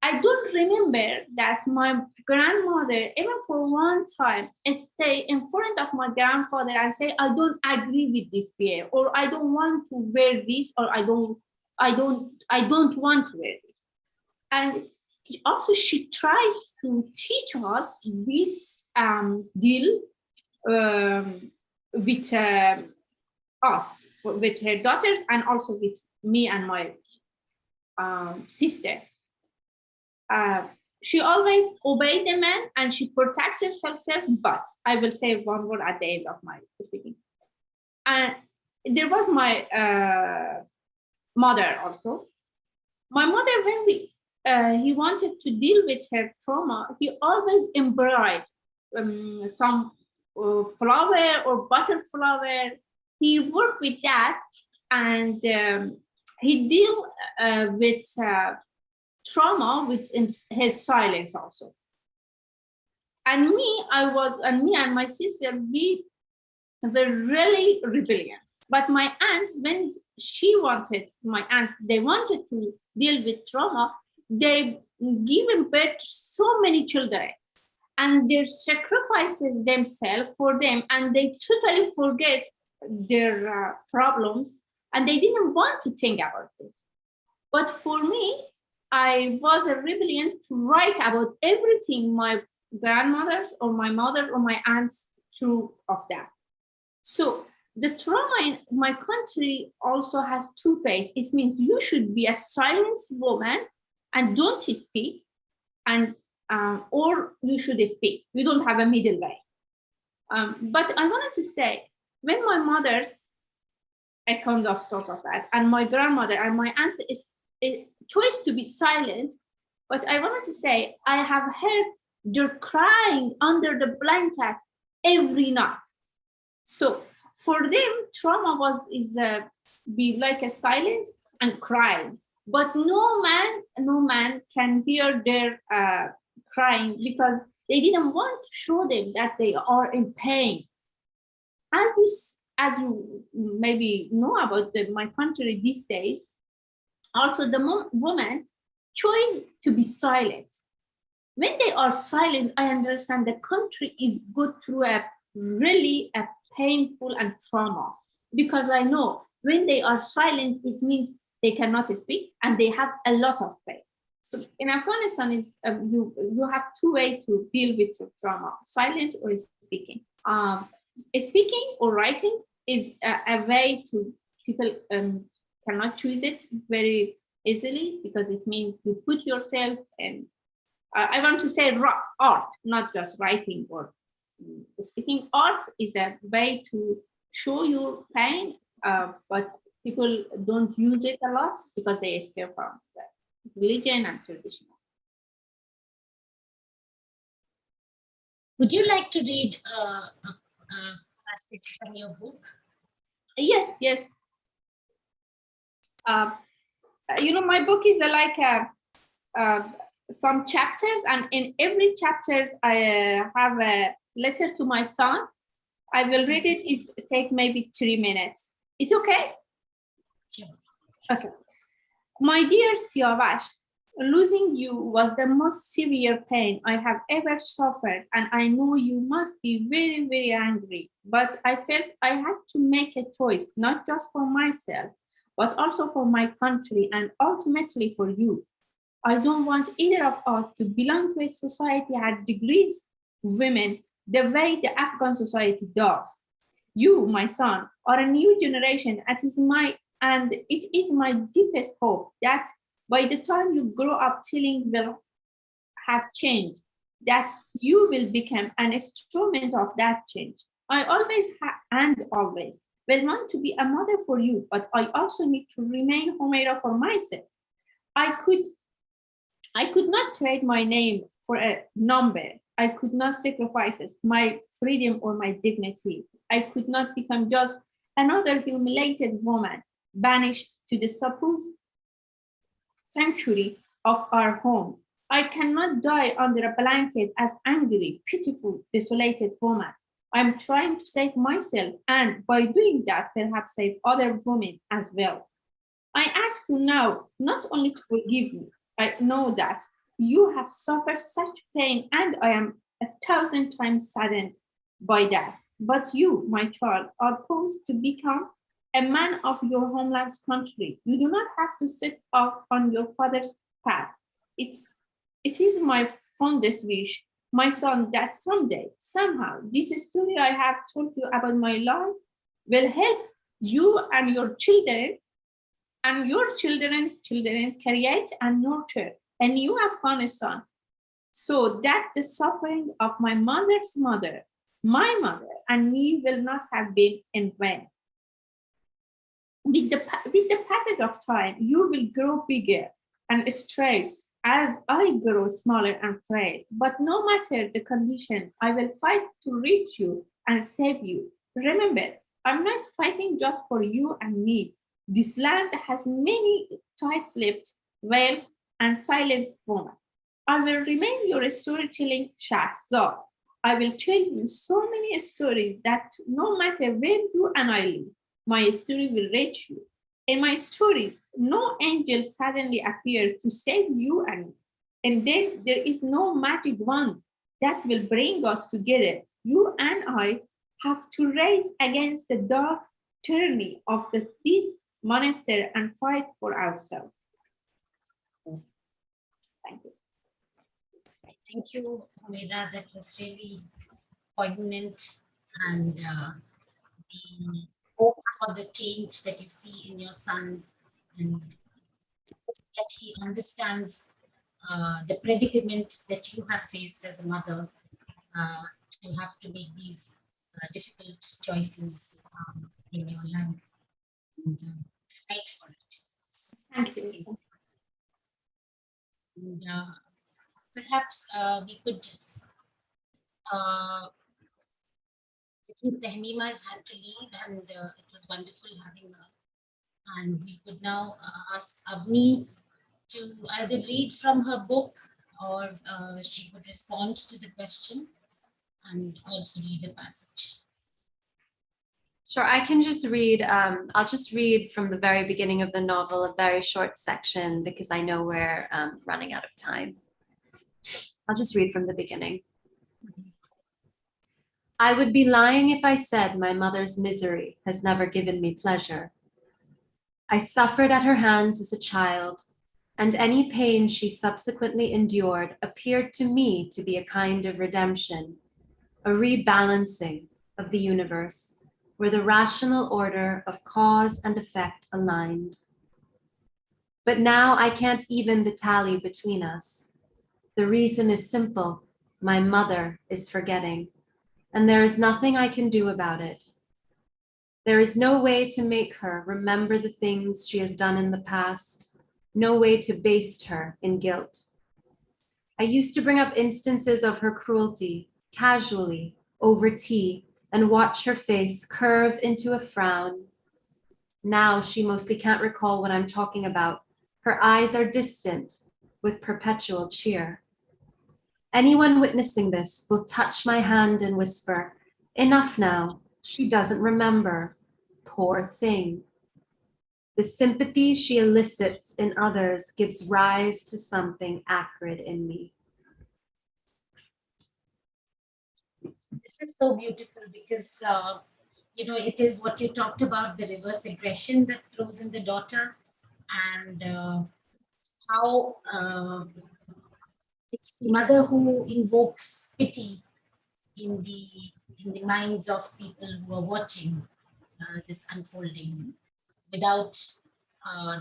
I don't remember that my grandmother, even for one time, stay in front of my grandfather and say, I don't agree with this behavior, or I don't want to wear this, or I don't want to wear this. And also she tries to teach us this deal with us, with her daughters, and also with me and my sister. She always obeyed the man and she protected herself, but I will say one word at the end of my speaking. And there was my mother also. My mother, when he wanted to deal with her trauma, he always embroidered some flower or butterflower. He worked with that, and he deal with trauma with his silence also. And me and my sister, we were really rebellious. But my aunt, when they wanted to deal with trauma, they given birth to so many children. and their sacrifices themselves for them, and they totally forget their problems, and they didn't want to think about it. But for me, I was a rebellion to write about everything my grandmothers or my mother or my aunts through of that. So the trauma in my country also has two faces. It means you should be a silent woman and don't speak, and or you should speak. You don't have a middle way. But I wanted to say, when my mother's account of sort of that, and my grandmother and my aunt is a choice to be silent, but I wanted to say I have heard their crying under the blanket every night. So for them, trauma is be like a silence and crying, but no man can hear their crying because they didn't want to show them that they are in pain. As you maybe know about my country these days, also the woman choose to be silent. When they are silent, I understand the country is going through a really painful and trauma, because I know when they are silent, it means they cannot speak and they have a lot of pain. So in Afghanistan, is you have two ways to deal with your trauma: silent or speaking. Speaking or writing is a way to people cannot choose it very easily, because it means you put yourself in. I want to say art, not just writing or speaking. Art is a way to show your pain, but people don't use it a lot because they escape from religion and tradition. Would you like to read a passage from your book? Yes. My book is like some chapters, and in every chapters I have a letter to my son. I will read it. It take maybe 3 minutes. It's okay? Sure. Okay. My dear Siavash, losing you was the most severe pain I have ever suffered, and I know you must be very, very angry. But I felt I had to make a choice, not just for myself, but also for my country and ultimately for you. I don't want either of us to belong to a society that degrades women the way the Afghan society does. You, my son, are a new generation, and it is my deepest hope that by the time you grow up, things will have changed, that you will become an instrument of that change. I always will want to be a mother for you, but I also need to remain Humeira for myself. I could not trade my name for a number. I could not sacrifice my freedom or my dignity. I could not become just another humiliated woman, banished to the supposed sanctuary of our home. I cannot die under a blanket as angry, pitiful, desolated woman. I'm trying to save myself, and by doing that, perhaps save other women as well. I ask you now not only to forgive me. I know that you have suffered such pain, and I am 1,000 times saddened by that. But you, my child, are posed to become a man of your homeland's country. You do not have to set off on your father's path. It is my fondest wish, my son, that someday, somehow, this story I have told you about my life will help you and your children and your children's children create and nurture a new Afghanistan, so that the suffering of my mother's mother, my mother, and me will not have been in vain. With the passage of time, you will grow bigger and straight as I grow smaller and frail. But no matter the condition, I will fight to reach you and save you. Remember, I'm not fighting just for you and me. This land has many tight-lipped, veiled, and silenced women. I will remain your storytelling Shahzad. I will tell you so many stories that no matter where you and I live, my story will reach you. In my stories, no angel suddenly appears to save you and me. And then there is no magic wand that will bring us together. You and I have to raise against the dark tyranny of this monster and fight for ourselves. Thank you. Thank you, Humeira. That was really poignant, and the hope for the change that you see in your son, and that he understands the predicament that you have faced as a mother, to have to make these difficult choices in your life, and fight for it. So, Thank you. and, perhaps we could just, I think Tahmima has had to leave, and it was wonderful having her. And we could now ask Avni to either read from her book, or she would respond to the question and also read a passage. Sure, I can just read, I'll just read from the very beginning of the novel, a very short section, because I know we're running out of time. I'll just read from the beginning. I would be lying if I said my mother's misery has never given me pleasure. I suffered at her hands as a child, and any pain she subsequently endured appeared to me to be a kind of redemption, a rebalancing of the universe, where the rational order of cause and effect aligned. But now I can't even the tally between us. The reason is simple. My mother is forgetting, and there is nothing I can do about it. There is no way to make her remember the things she has done in the past, no way to baste her in guilt. I used to bring up instances of her cruelty, casually, over tea, and watch her face curve into a frown. Now she mostly can't recall what I'm talking about. Her eyes are distant, with perpetual cheer. Anyone witnessing this will touch my hand and whisper, "Enough now, she doesn't remember. Poor thing." The sympathy she elicits in others gives rise to something acrid in me. This is so beautiful because, it is what you talked about, the reverse aggression that throws in the daughter, and how it's the mother who invokes pity in the minds of people who are watching this unfolding, without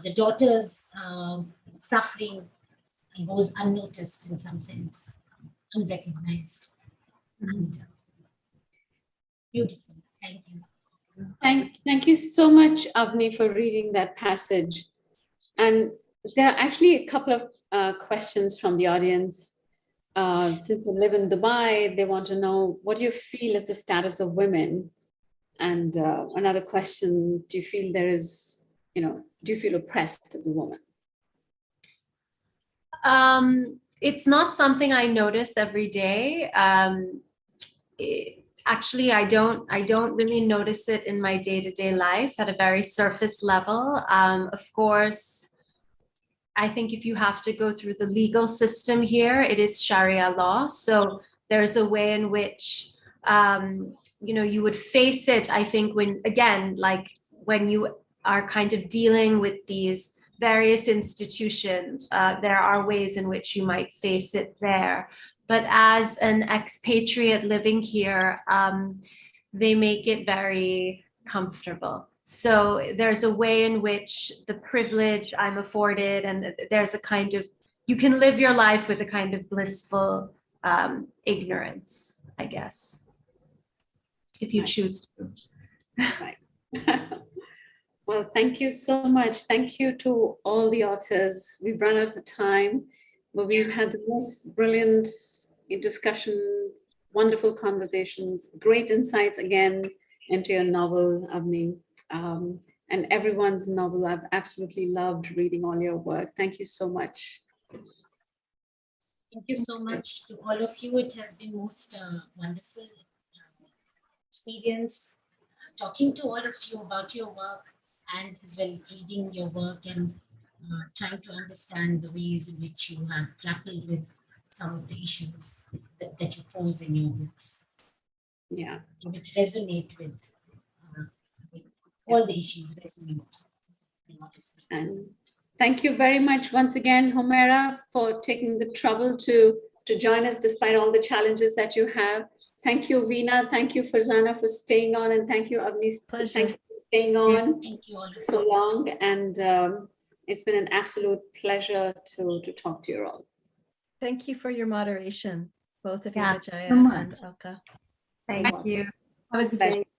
the daughter's suffering goes unnoticed in some sense, unrecognized. And, beautiful. Thank you. Thank you so much, Avni, for reading that passage. And there are actually a couple of questions from the audience. Since we live in Dubai, they want to know, what do you feel is the status of women? And another question, do you feel do you feel oppressed as a woman? It's not something I notice every day. Actually, I don't really notice it in my day-to-day life at a very surface level. Of course, I think if you have to go through the legal system here, it is Sharia law. So there's a way in which, you would face it, I think, when you are kind of dealing with these various institutions, there are ways in which you might face it there. But as an expatriate living here, they make it very comfortable. So there's a way in which the privilege I'm afforded, and there's a kind of, you can live your life with a kind of blissful ignorance, I guess, if you choose to. Right. Well, thank you so much. Thank you to all the authors. We've run out of time, but we've had the most brilliant discussion, wonderful conversations, great insights again into your novel, Avni. And everyone's novel. I've absolutely loved reading all your work. Thank you so much. Thank you so much to all of you. It has been most wonderful experience talking to all of you about your work, and as well reading your work and trying to understand the ways in which you have grappled with some of the issues that you pose in your books, Yeah. which resonate with all the issues resonate. And thank you very much once again, Humeira, for taking the trouble to join us despite all the challenges that you have. Thank you, Veena. Thank you, Farzana, for staying on. And thank you, Avni. Pleasure. Thank you for staying on Thank you all. so long. And it's been an absolute pleasure to talk to you all. Thank you for your moderation, both of you, Yeah. Vijaya So much. and Alka. Thank you. Have a good Pleasure. day.